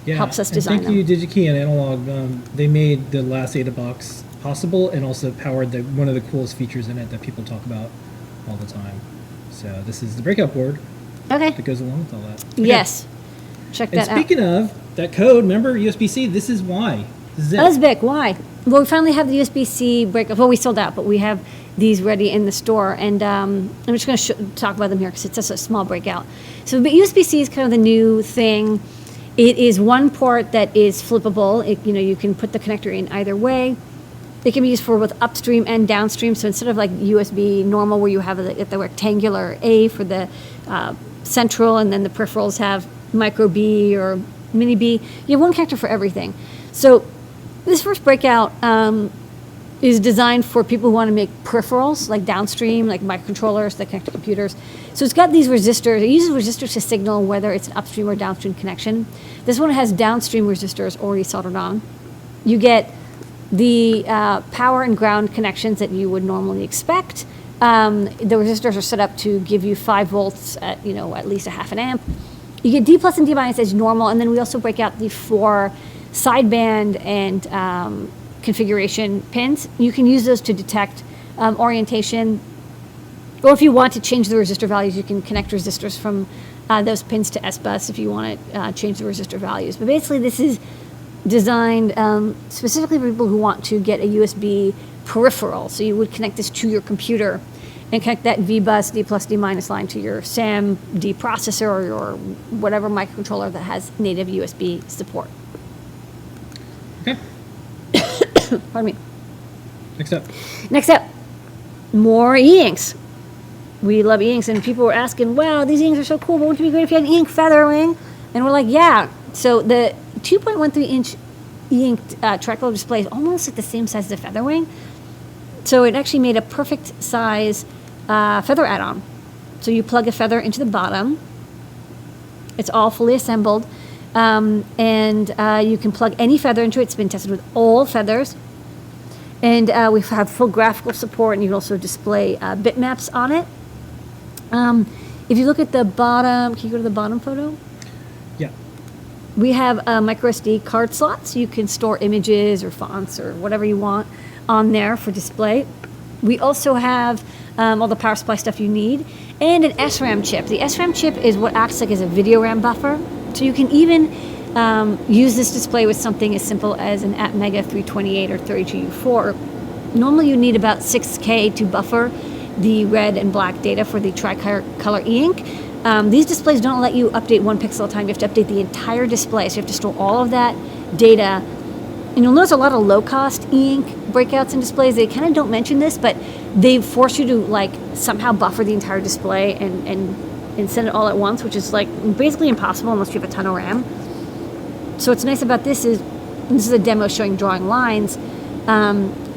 helps us design them. Thank you, DigiKey and Analog. They made the last AdaBox possible and also powered one of the coolest features in it that people talk about all the time. So this is the breakout board that goes along with all that. Okay. Yes. Check that out. And speaking of that code, remember USB-C, this is why. That's big. Why? Well, we finally have the USB-C breakout. Well, we sold out, but we have these ready in the store. And I'm just going to talk about them here because it's just a small breakout. So but USB-C is kind of the new thing. It is one port that is flippable. You can put the connector in either way. It can be used for both upstream and downstream. So instead of like USB normal where you have the rectangular A for the central and then the peripherals have micro B or mini B, you have one connector for everything. So this first breakout is designed for people who want to make peripherals, like downstream, like microcontrollers that connect to computers. So it's got these resistors. It uses resistors to signal whether it's an upstream or downstream connection. This one has downstream resistors already soldered on. You get the power and ground connections that you would normally expect. The resistors are set up to give you 5 volts at at least a half an amp. You get D plus and D minus as normal, and then we also break out the 4 sideband and configuration pins. You can use those to detect orientation, or if you want to change the resistor values, you can connect resistors from those pins to S-Bus if you want to change the resistor values. But basically, this is designed specifically for people who want to get a USB peripheral. So you would connect this to your computer and connect that V-Bus, D plus, D minus line to your SAM-D processor or your whatever microcontroller that has native USB support. Okay. Pardon me. Next up. Next up, more e-inks. We love e-inks, and people were asking, wow, these e-inks are so cool, but wouldn't it be great if you had an e-ink feathering? And we're like, yeah. So the 2.13-inch e-ink tricolor display is almost like the same size as the Featherwing. So it actually made a perfect size feather add-on. So you plug a feather into the bottom. It's all fully assembled. And you can plug any feather into it. It's been tested with all feathers. And we have full graphical support, and you can also display bitmaps on it. If you look at the bottom, can you go to the bottom photo? Yeah. We have micro SD card slots. You can store images or fonts or whatever you want on there for display. We also have all the power supply stuff you need, and an SRAM chip. The SRAM chip is what acts like as a video RAM buffer. So you can even use this display with something as simple as an ATmega 328 or 32U4. Normally you need about 6K to buffer the red and black data for the tricolor e-ink. These displays don't let you update one pixel at a time. You have to update the entire display, so you have to store all of that data. And you'll notice a lot of low-cost e-ink breakouts and displays. They kind of don't mention this, but they force you to like somehow buffer the entire display and send it all at once, which is like basically impossible unless you have a ton of RAM. So what's nice about this is a demo showing drawing lines.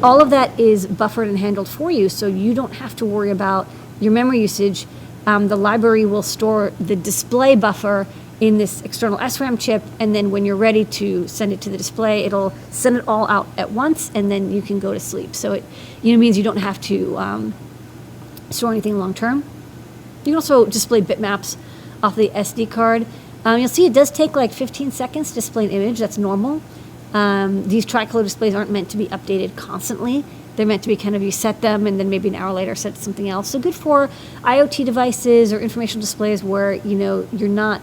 All of that is buffered and handled for you, so you don't have to worry about your memory usage. The library will store the display buffer in this external SRAM chip, and then when you're ready to send it to the display, it'll send it all out at once, and then you can go to sleep. So it means you don't have to store anything long term. You can also display bitmaps off the SD card. You'll see it does take like 15 seconds to display an image. That's normal. These tricolor displays aren't meant to be updated constantly. They're meant to be kind of, you set them and then maybe an hour later set to something else. So good for IoT devices or informational displays where you're not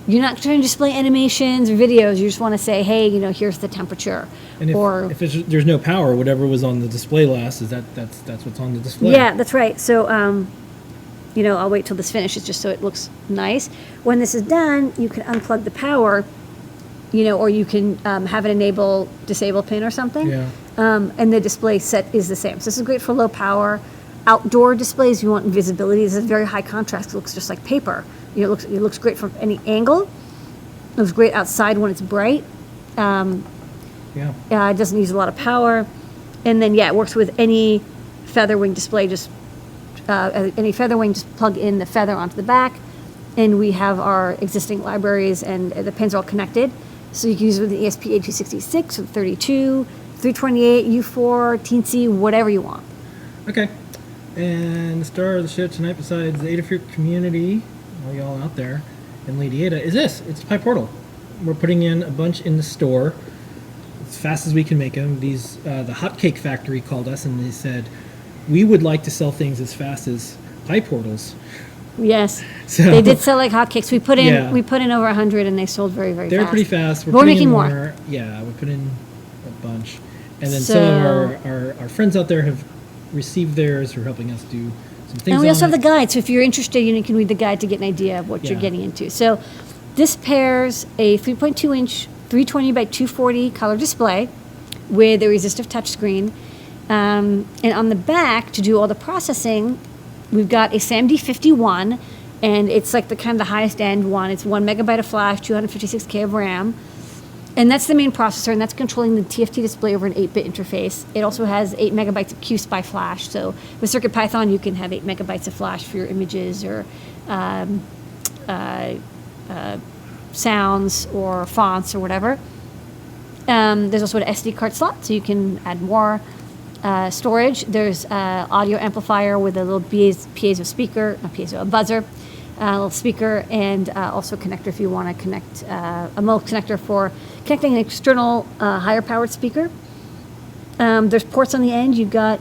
trying to display animations or videos. You just want to say, hey, here's the temperature. And if there's no power, whatever was on the display last, that's what's on the display. Yeah, that's right. So I'll wait till this finishes just so it looks nice. When this is done, you can unplug the power, or you can have it enable disable pin or something. Yeah. And the display set is the same. So this is great for low power. Outdoor displays, you want visibility. This is very high contrast. It looks just like paper. It looks great from any angle. It looks great outside when it's bright. It doesn't use a lot of power. And then, it works with any Featherwing display. Just plug in the feather onto the back. And we have our existing libraries, and the pins are all connected. So you can use it with the ESP8266 or 32, 328, U4, Teensy, whatever you want. Okay. And the star of the show tonight, besides the Adafruit community, all y'all out there, and Lady Ada, is this. It's PyPortal. We're putting in a bunch in the store as fast as we can make them. These, the Hotcake Factory called us, and they said, we would like to sell things as fast as PyPortals. Yes, So, they did sell like hotcakes. We put in over 100, and they sold very, very fast. They're pretty fast. We're making more. Yeah, we put in a bunch. And then some of our friends out there have received theirs, who are helping us do some things. And we also have it. the guide, so if you're interested, you can read the guide to get an idea of what you're getting into. So this pairs a 3.2-inch 320 by 240 color display with a resistive touchscreen. And on the back, to do all the processing, we've got a SAMD51, and it's like the highest end one. It's 1 megabyte of flash, 256K of RAM. And that's the main processor, and that's controlling the TFT display over an 8-bit interface. It also has 8 megabytes of QSPI flash. So with CircuitPython, you can have 8 megabytes of flash for your images or sounds or fonts or whatever. There's also an SD card slot, so you can add more storage. There's an audio amplifier with a little piezo speaker, a buzzer, a little speaker, and also a connector if you want to connect a MOL connector for connecting an external higher powered speaker. There's ports on the end. You've got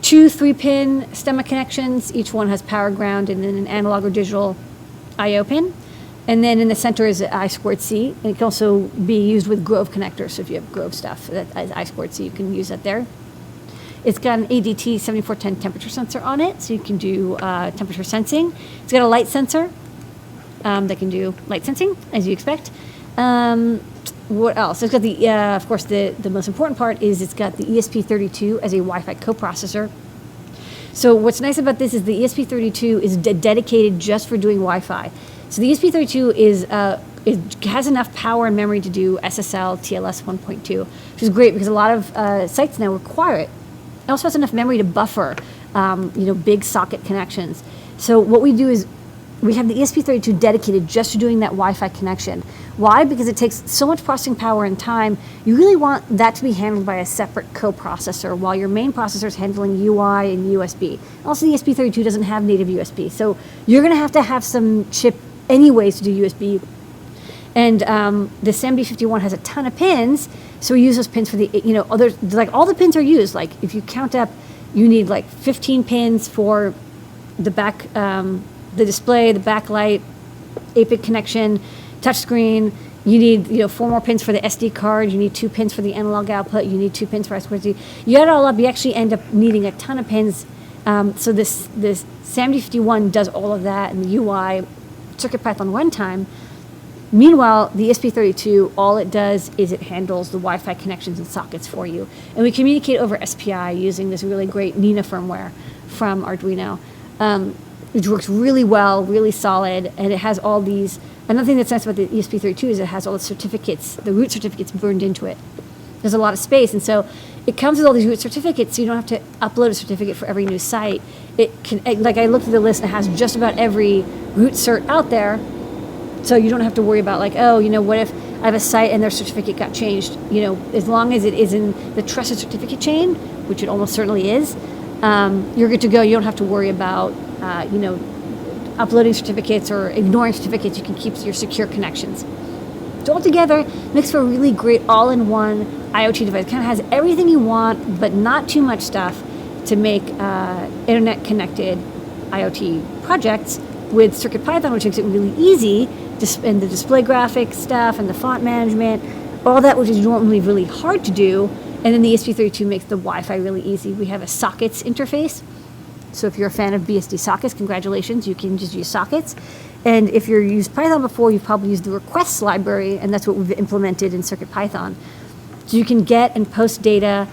2 3-pin stemma connections. Each one has power, ground, and then an analog or digital I/O pin. And then in the center is an I2C. And it can also be used with Grove connectors. So if you have Grove stuff, that is I2C, you can use that there. It's got an ADT 7410 temperature sensor on it, so you can do temperature sensing. It's got a light sensor that can do light sensing, as you expect. What else? It's got the, of course, the most important part is it's got the ESP32 as a Wi-Fi coprocessor. So what's nice about this is the ESP32 is dedicated just for doing Wi-Fi. So the ESP32 it has enough power and memory to do SSL TLS 1.2, which is great because a lot of sites now require it. It also has enough memory to buffer, big socket connections. So what we do is we have the ESP32 dedicated just to doing that Wi-Fi connection. Why? Because it takes so much processing power and time. You really want that to be handled by a separate coprocessor while your main processor is handling UI and USB. Also, the ESP32 doesn't have native USB, so you're going to have some chip anyways to do USB. And the SAMD51 has a ton of pins, so we use those pins for the, all the pins are used. Like if you count up, you need like 15 pins for the back, the display, the backlight, APIC connection, touchscreen. You need 4 more pins for the SD card. You need 2 pins for the analog output. You need 2 pins for I2C. You add it all up, you actually end up needing a ton of pins. So this SAMD51 does all of that, and the UI, CircuitPython runtime. Meanwhile, the ESP32, all it does is it handles the Wi-Fi connections and sockets for you. And we communicate over SPI using this really great Nina firmware from Arduino, which works really well, really solid, and it has all these. Another thing that's nice about the ESP32 is it has all the certificates, the root certificates burned into it. There's a lot of space, and so it comes with all these root certificates, so you don't have to upload a certificate for every new site. It can, like I looked at the list, and it has just about every root cert out there, so you don't have to worry about like, what if I have a site and their certificate got changed? As long as it is in the trusted certificate chain, which it almost certainly is, you're good to go. You don't have to worry about, uploading certificates or ignoring certificates. You can keep your secure connections. So altogether, makes for a really great all-in-one IoT device. It kind of has everything you want, but not too much stuff to make internet-connected IoT projects with CircuitPython, which makes it really easy, and the display graphics stuff and the font management, all that which is normally really hard to do. And then the ESP32 makes the Wi-Fi really easy. We have a sockets interface. So if you're a fan of BSD sockets, congratulations, you can just use sockets. And if you've used Python before, you've probably used the requests library, and that's what we've implemented in CircuitPython. So you can get and post data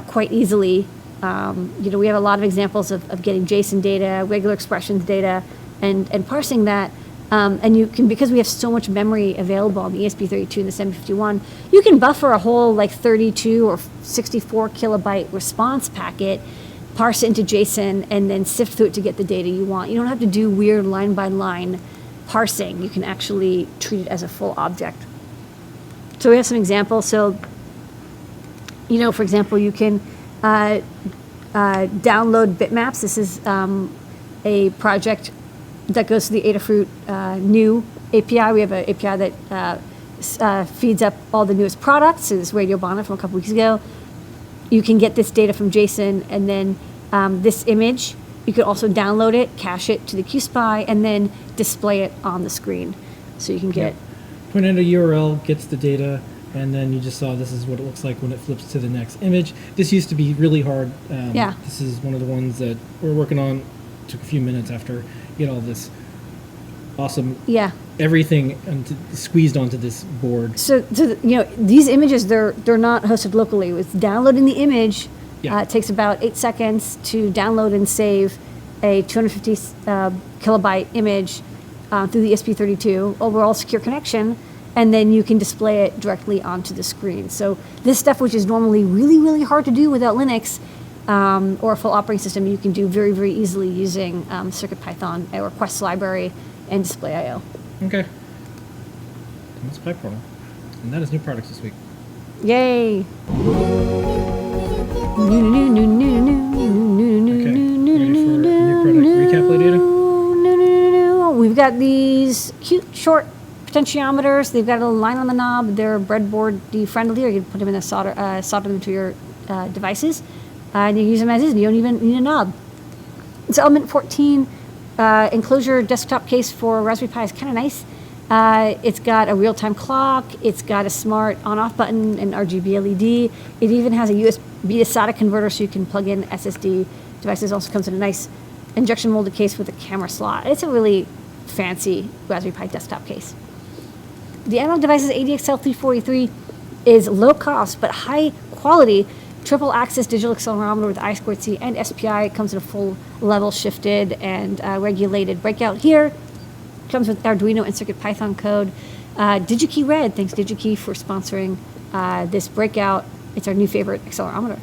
quite easily. We have a lot of examples of getting JSON data, regular expressions data, and parsing that. And you can, because we have so much memory available on the ESP32 and the SAMD51, you can buffer a whole like 32 or 64 kilobyte response packet, parse it into JSON, and then sift through it to get the data you want. You don't have to do weird line-by-line parsing. You can actually treat it as a full object. So we have some examples. So, for example, you can download bitmaps. This is a project that goes to the Adafruit new API. We have an API that feeds up all the newest products. So this Radio Bonnet from a couple weeks ago. You can get this data from JSON, and then this image, you could also download it, cache it to the QSPI, and then display it on the screen. So you can get... Point out a URL, gets the data, and then you just saw this is what it looks like when it flips to the next image. This used to be really hard. This is one of the ones that we're working on. Took a few minutes after you get all this awesome everything squeezed onto this board. So these images, they're not hosted locally. It's downloading the image. It takes about 8 seconds to download and save a 250 kilobyte image through the ESP32 overall secure connection, and then you can display it directly onto the screen. So this stuff, which is normally really, really hard to do without Linux or a full operating system, you can do very, very easily using CircuitPython, a requests library, and display I/O. Okay. That's PyPortal. And that is new products this week. Yay! Okay. Ready for new product recap, Lady? We've got these cute short potentiometers. They've got a little line on the knob. They're breadboard friendly, or you can put them in a solder them to your devices. And you use them as is. You don't even need a knob. It's Element 14 enclosure desktop case for Raspberry Pi is kind of nice. It's got a real-time clock. It's got a smart on-off button and RGB LED. It even has a USB to SATA converter, so you can plug in SSD devices. Also comes in a nice injection molded case with a camera slot. It's a really fancy Raspberry Pi desktop case. The analog device's ADXL343 is low cost but high quality triple axis digital accelerometer with I2C and SPI. It comes in a full level shifted and regulated breakout here. Comes with Arduino and CircuitPython code. DigiKey Red, thanks DigiKey for sponsoring this breakout. It's our new favorite accelerometer.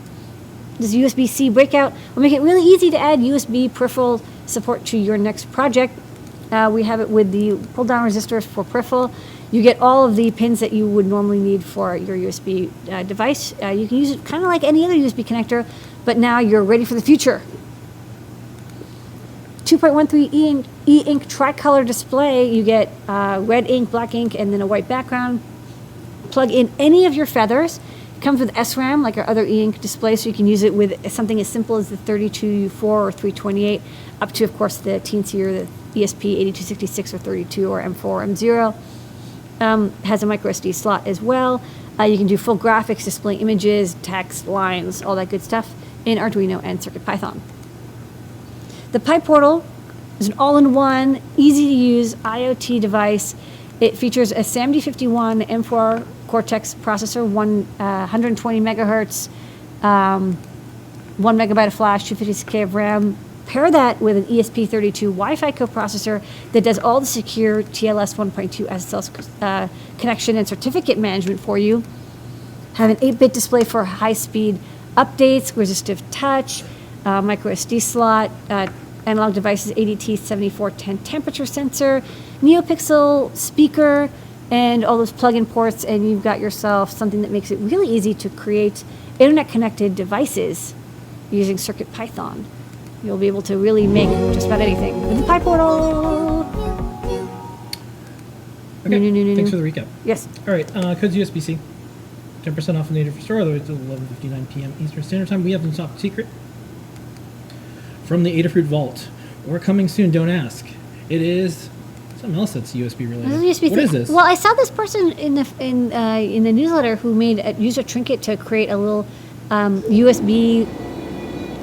This USB-C breakout will make it really easy to add USB peripheral support to your next project. We have it with the pull-down resistors for peripheral. You get all of the pins that you would normally need for your USB device. You can use it kind of like any other USB connector, but now you're ready for the future. 2.13 e-ink tricolor display. You get red ink, black ink, and then a white background. Plug in any of your feathers. It comes with SRAM, like our other e-ink display, so you can use it with something as simple as the 32U4 or 328, up to, of course, the teensier, the ESP8266 or 32 or M4 or M0. Has a micro SD slot as well. You can do full graphics, display images, text, lines, all that good stuff in Arduino and CircuitPython. The PyPortal is an all-in-one, easy-to-use IoT device. It features a SAMD51 M4 Cortex processor, 120 megahertz, 1 megabyte of flash, 256K of RAM. Pair that with an ESP32 Wi-Fi coprocessor that does all the secure TLS 1.2 SSL connection and certificate management for you. Have an 8-bit display for high-speed updates, resistive touch, micro SD slot, analog devices, ADT 7410 temperature sensor, NeoPixel speaker, and all those plug-in ports, and you've got yourself something that makes it really easy to create internet-connected devices using CircuitPython. You'll be able to really make just about anything with the PyPortal. Okay, thanks for the recap. Yes. All right, code's USB-C. 10% off in the Adafruit store, all the way to 11:59 p.m. Eastern Standard Time. We have them top secret from the Adafruit Vault. We're coming soon, don't ask. It is something else that's USB related. What is this? Well, I saw this person in the newsletter who used a trinket to create a little USB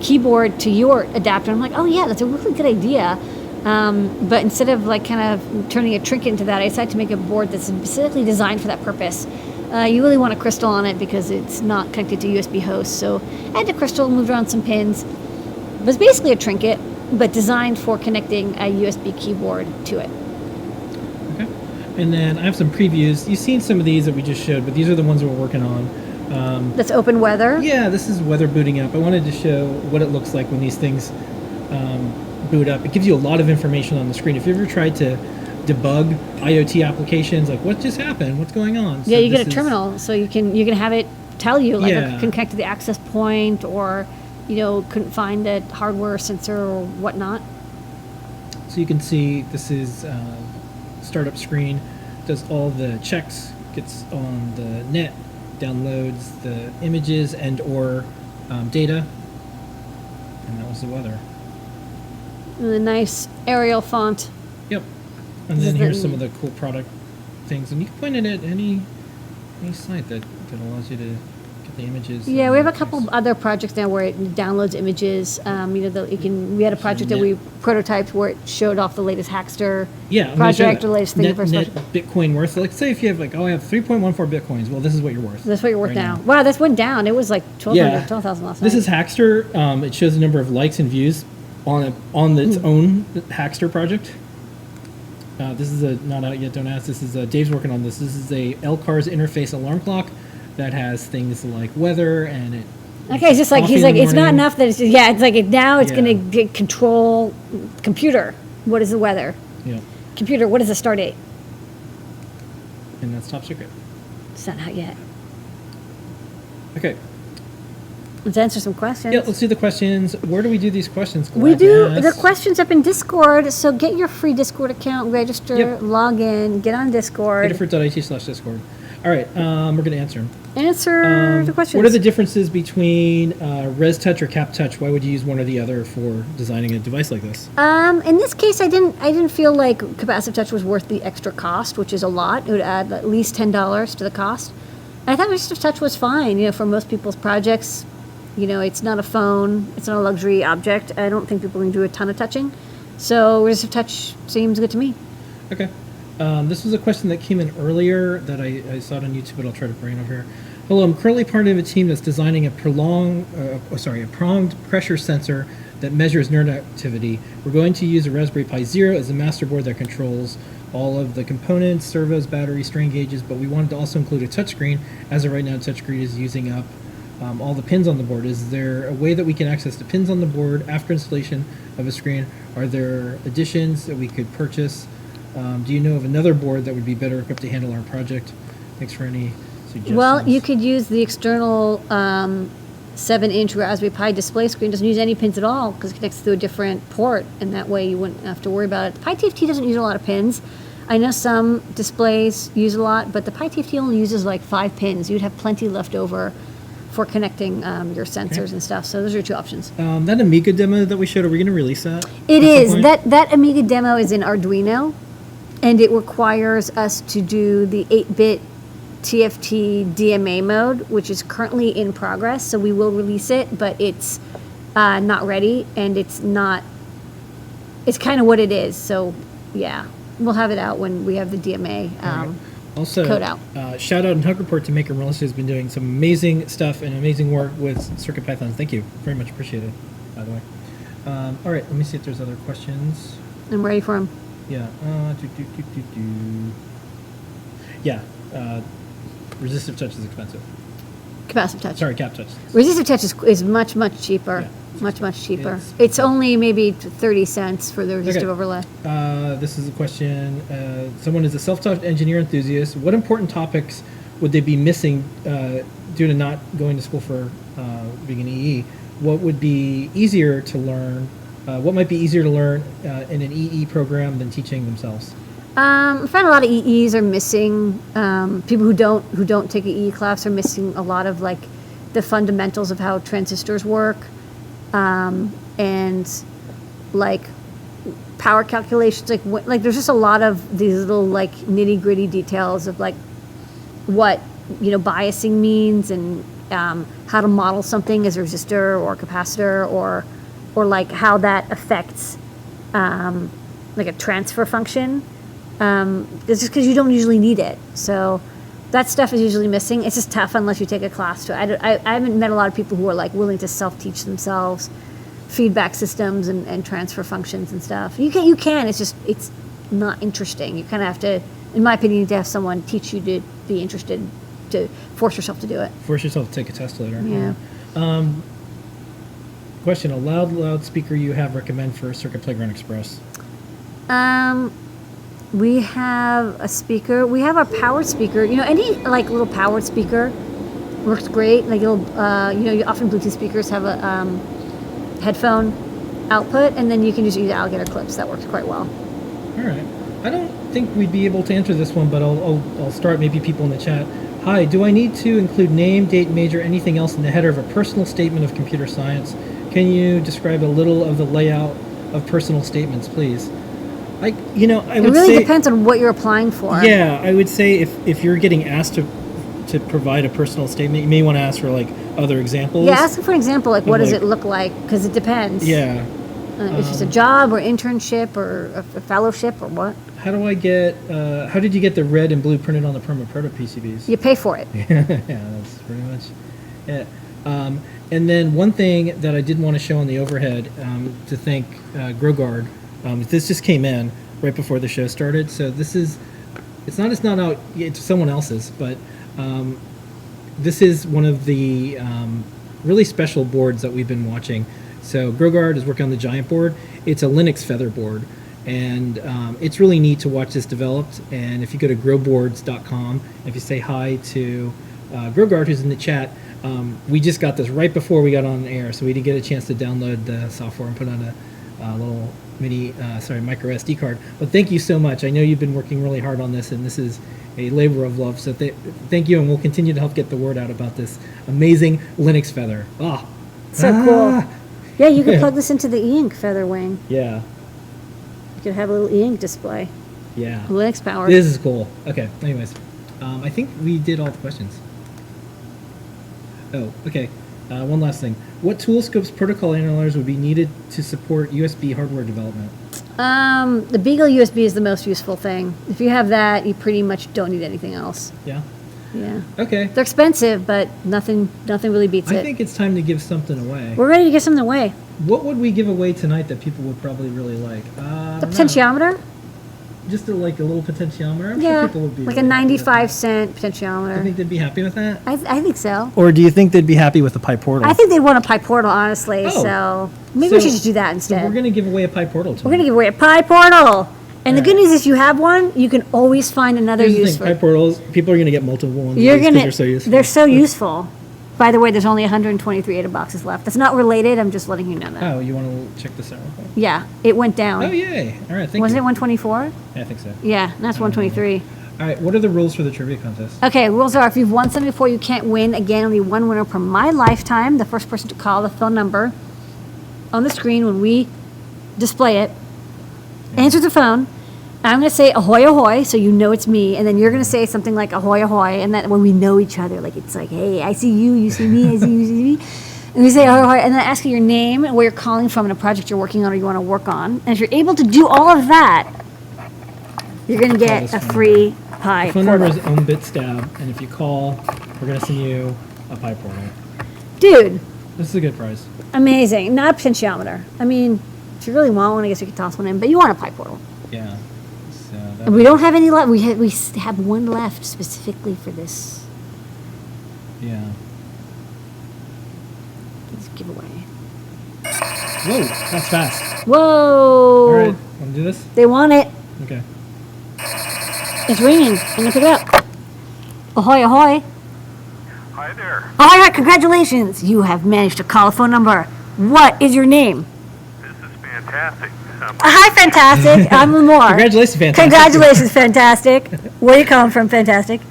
keyboard to your adapter. I'm like, oh yeah, that's a really good idea. But instead of like kind of turning a trinket into that, I decided to make a board that's specifically designed for that purpose. You really want a crystal on it because it's not connected to USB host. So I had the crystal, moved around some pins. But it's basically a trinket, but designed for connecting a USB keyboard to it. Okay. And then I have some previews. You've seen some of these that we just showed, but these are the ones we're working on. That's open weather? Yeah, this is weather booting up. I wanted to show what it looks like when these things boot up. It gives you a lot of information on the screen. If you ever tried to debug IoT applications, like what just happened, what's going on? Yeah, so you get a terminal, so you can have it tell you, like, I can connect to the access point, or couldn't find a hardware sensor or whatnot. So you can see this is startup screen, does all the checks, gets on the net, downloads the images and or data, and that was the weather. And the nice Arial font. Yep. And then here's some of the cool product things, and you can point it at any site that allows you to get the images. Yeah, we have a couple of other projects now where it downloads images. We had a project that we prototyped where it showed off the latest Hackster project, or the latest thing. Net Bitcoin worth. Like, say if you have I have 3.14 Bitcoins. Well, this is what you're worth. That's what you're worth now. Wow, this went down. It was like 12,000 last night. This is Hackster. It shows the number of likes and views on its own Hackster project. This is not out yet. Don't ask. This is Dave's working on this. This is a LCARS interface alarm clock that has things like weather and it. Okay, it's just like he's like, it's not enough that it's just, it's like now it's going to control computer. What is the weather? Yeah. Computer, what is the start date? And that's top secret. It's not out yet. Okay. Let's answer some questions. Yeah, let's do the questions. Where do we do these questions? We do the questions up in Discord, so get your free Discord account, register, log in, get on Discord. Adafruit.it/Discord. All right, we're going to answer them. Answer the questions. What are the differences between Res Touch or Cap Touch? Why would you use one or the other for designing a device like this? In this case, I didn't feel like capacitive touch was worth the extra cost, which is a lot. It would add at least $10 to the cost. I thought resistive touch was fine, for most people's projects. It's not a phone. It's not a luxury object. I don't think people can do a ton of touching. So resistive touch seems good to me. Okay. This was a question that came in earlier that I saw it on YouTube, but I'll try to bring it over here. Hello, I'm currently part of a team that's designing a pronged pressure sensor that measures node activity. We're going to use a Raspberry Pi Zero as a master board that controls all of the components, servos, battery, strain gauges, but we wanted to also include a touchscreen. As of right now, touchscreen is using up all the pins on the board. Is there a way that we can access the pins on the board after installation of a screen? Are there additions that we could purchase? Do you know of another board that would be better equipped to handle our project? Thanks for any suggestions. Well, you could use the external 7-inch Raspberry Pi display screen. Doesn't use any pins at all because it connects to a different port, and that way you wouldn't have to worry about it. The Pi TFT doesn't use a lot of pins. I know some displays use a lot, but the Pi TFT only uses like 5 pins. You'd have plenty left over for connecting your sensors and stuff. So those are 2 options. That Amiga demo that we showed, are we going to release that? It is. That Amiga demo is in Arduino, and it requires us to do the 8-bit TFT DMA mode, which is currently in progress. So we will release it, but it's not ready, and it's kind of what it is. So yeah, we'll have it out when we have the DMA also, code out. Shout out and hug report to Maker Melissa, who's been doing some amazing stuff and amazing work with CircuitPython. Thank you. Very much appreciated, by the way. All right, let me see if there's other questions. I'm ready for them. Yeah. Yeah. Resistive touch is expensive. Capacitive touch. Sorry, cap touch. Resistive touch is much, much cheaper. Yeah. Much cheaper. It's It's only maybe 30 cents for the resistive overlay. This is a question. Someone is a self-taught engineer enthusiast. What important topics would they be missing due to not going to school for being an EE? What would be easier to learn? What might be easier to learn in an EE program than teaching themselves? I find a lot of EEs are missing. People who don't take an EE class are missing a lot of like the fundamentals of how transistors work, and like power calculations. Like there's just a lot of these little like nitty gritty details of like what biasing means and how to model something as a resistor or capacitor or like how that affects like a transfer function. It's just because you don't usually need it. So that stuff is usually missing. It's just tough unless you take a class to it. I haven't met a lot of people who are like willing to self-teach themselves feedback systems and transfer functions and stuff. You can. It's just it's not interesting. You kind of have to, in my opinion, you need to have someone teach you to be interested, to force yourself to do it. Force yourself to take a test later. Yeah. Question: a loudspeaker you have recommend for Circuit Playground Express? We have a speaker. We have our powered speaker. Any like little powered speaker works great. Like it'll, often Bluetooth speakers have a headphone output, and then you can just use alligator clips. That works quite well. All right. I don't think we'd be able to answer this one, but I'll start. Maybe people in the chat. Hi. Do I need to include name, date, major, anything else in the header of a personal statement of computer science? Can you describe a little of the layout of personal statements, please? I would say... It really depends on what you're applying for. Yeah, I would say if you're getting asked to provide a personal statement, you may want to ask for, like, other examples. Yeah, ask for an example, like, what does it look like? Because it depends. Yeah. If it's a job or internship or a fellowship or what. How did you get the red and blue printed on the Perma Proto PCBs? You pay for it. Yeah, that's pretty much it. And then one thing that I did want to show on the overhead, to thank GrowGuard, this just came in right before the show started. So it's not out, it's someone else's, but this is one of the really special boards that we've been watching. So GrowGuard is working on the Giant board. It's a Linux Feather board. And it's really neat to watch this developed. And if you go to growboards.com, if you say hi to GrowGuard, who's in the chat, we just got this right before we got on air, so we didn't get a chance to download the software and put on a little micro SD card. But thank you so much. I know you've been working really hard on this, and this is a labor of love. So thank you, and we'll continue to help get the word out about this amazing Linux Feather. Cool. Yeah, you could plug this into the e-ink Feather wing. Yeah. You could have a little e-ink display. Yeah. Linux powered. This is cool. Okay, anyways. I think we did all the questions. Oh, okay. One last thing. What tool scopes protocol analyzers would be needed to support USB hardware development? The Beagle USB is the most useful thing. If you have that, you pretty much don't need anything else. Yeah. Yeah. Okay. They're expensive, but nothing really beats I it. think it's time to give something away. We're ready to give something away. What would we give away tonight that people would probably really like? I The don't know. potentiometer? Just a little potentiometer? I'm sure Yeah. people would be Like a really happy with 95-cent that. Do you potentiometer. think they'd be happy with that? I think so. Or do you think they'd be happy with the Pi Portal? I think they'd want a Pi Portal, honestly. Oh. So maybe we So- should just do that So instead. we're going to give away a Pi Portal tonight. We're gonna give away a Pi Portal. And the good Alright. news is, you have one, you can always find another Here's the use thing, for Pi it. Portals, people are going to get multiple ones You're because gonna. they're so useful. They're so useful. By the way, there's only 123 AdaBoxes left. That's not related. I'm just letting you know that. Oh, you want to check this out real quick? Yeah, it went down. Oh, yay. All right, thank Wasn't it you. 124? Yeah, I think so. Yeah, that's 123. All right, what are the rules for the trivia contest? Okay, rules are, if you've won something before, you can't win. Again, only one winner per my lifetime. The first person to call the phone number on the screen when we display it, answer the phone. I'm going to say ahoy, ahoy, so you know it's me. And then you're going to say something like ahoy, ahoy. And that when we know each other, like it's like, hey, I see you, you see me, I see you, you see me. And we say ahoy, ahoy. And then I ask you your name and where you're calling from and a project you're working on or you want to work on. And if you're able to do all of that, you're going to get this a phone free Pi The phone number Portal. is ownbitstab, and if you call, we're going to send you a Pi Portal. Dude. This is a good price. Amazing. Not a potentiometer. I mean, if you really want one, I guess you could toss one in, but you want a Pi Portal. Yeah. So that And we don't have any left. We have one left specifically for this Yeah. giveaway. Whoa, that's fast. Whoa! All right, want to do this? They want it. Okay. It's ringing. I'm gonna pick it up. Ahoy, ahoy. Hi there. All right, congratulations. You have managed to call a phone number. What is your name? This is fantastic. Hi, Fantastic. I'm Lamar. Congratulations, Fantastic. Congratulations, Fantastic. Where are you calling from, Fantastic?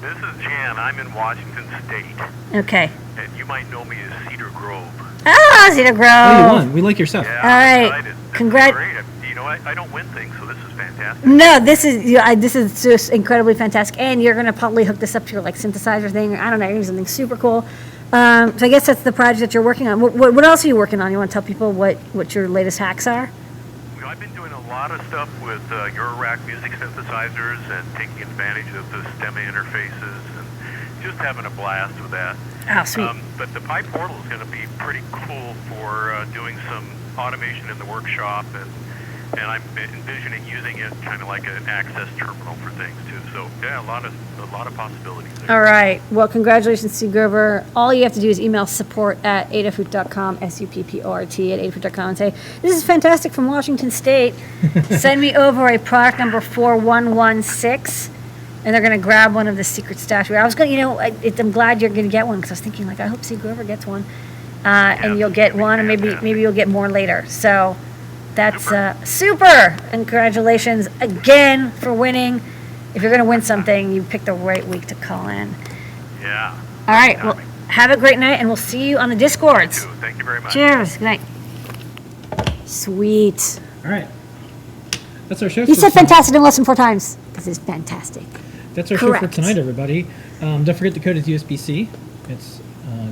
This is Jan. I'm in Washington State, Okay. and you might know me as Cedar Grove. Ah, Cedar Grove. Oh, you won. We like your stuff. Yeah, All I'm right. excited. This Congrat- is great. You know, I don't win things, so this is fantastic. No, this is just incredibly fantastic, and you're gonna probably hook this up to your like synthesizer thing. Or, I don't know, you're gonna do something super cool. So I guess that's the project that you're working on. What else are you working on? You want to tell people what your latest hacks are? Well, I've been doing a lot of stuff with Eurorack music synthesizers and taking advantage of the STEM interfaces and just having a blast with that. Oh, sweet. But the Pi Portal is going to be pretty cool for doing some automation in the workshop, and I'm envisioning using it kind of like an access terminal for things too. So yeah, a lot of possibilities there. All right. Well, congratulations, Steve Gerber. All you have to do is email support@adafruit.com, support@adafruit.com, and say, this is fantastic from Washington State. Send me over a product number 4116. And they're going to grab one of the secret stash. I was going to, I'm glad you're going to get one because I was thinking, like, I hope Steve Gerber gets one. And you'll get one, and maybe you'll get more later. So that's super. And congratulations again for winning. If you're going to win something, you picked the right week to call in. Yeah. All right. Well, have a great night, and we'll see you on the Discords. Thank you very much. Cheers. Good night. Sweet. All right. That's our show. You for said tonight. fantastic in less than 4 times. This is fantastic. That's our show for Correct. tonight, everybody. Don't forget the code is USB-C. It's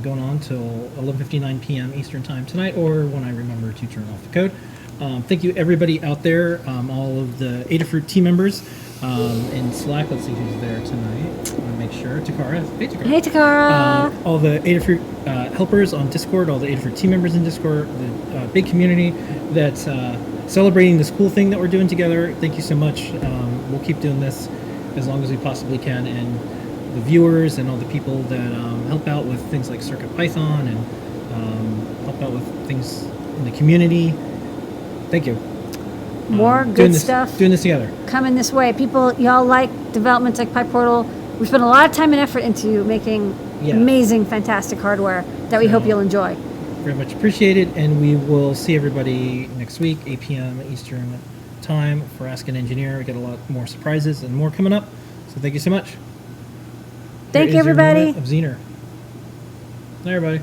going on till 11:59 p.m. Eastern Time tonight, or when I remember to turn off the code. Thank you, everybody out there, all of the Adafruit team members in Slack. Let's see who's there tonight. I want to make sure. Takara. Hey, Takara. Hey, Takara. All the Adafruit helpers on Discord, all the Adafruit team members in Discord, the big community that's celebrating this cool thing that we're doing together. Thank you so much. We'll keep doing this as long as we possibly can, and the viewers and all the people that help out with things like CircuitPython and help out with things in the community. Thank you. More Doing good this- stuff Doing this together. coming this way. People, y'all like developments like Pi Portal. We spent a lot of time and effort into making Yeah. amazing, fantastic hardware that we hope So- you'll enjoy. Very much appreciated, and we will see everybody next week, 8 p.m. Eastern Time for Ask an Engineer. We got a lot more surprises and more coming up, so thank you so much. Thank Here you, is your everybody. moment of Zener. Bye, everybody.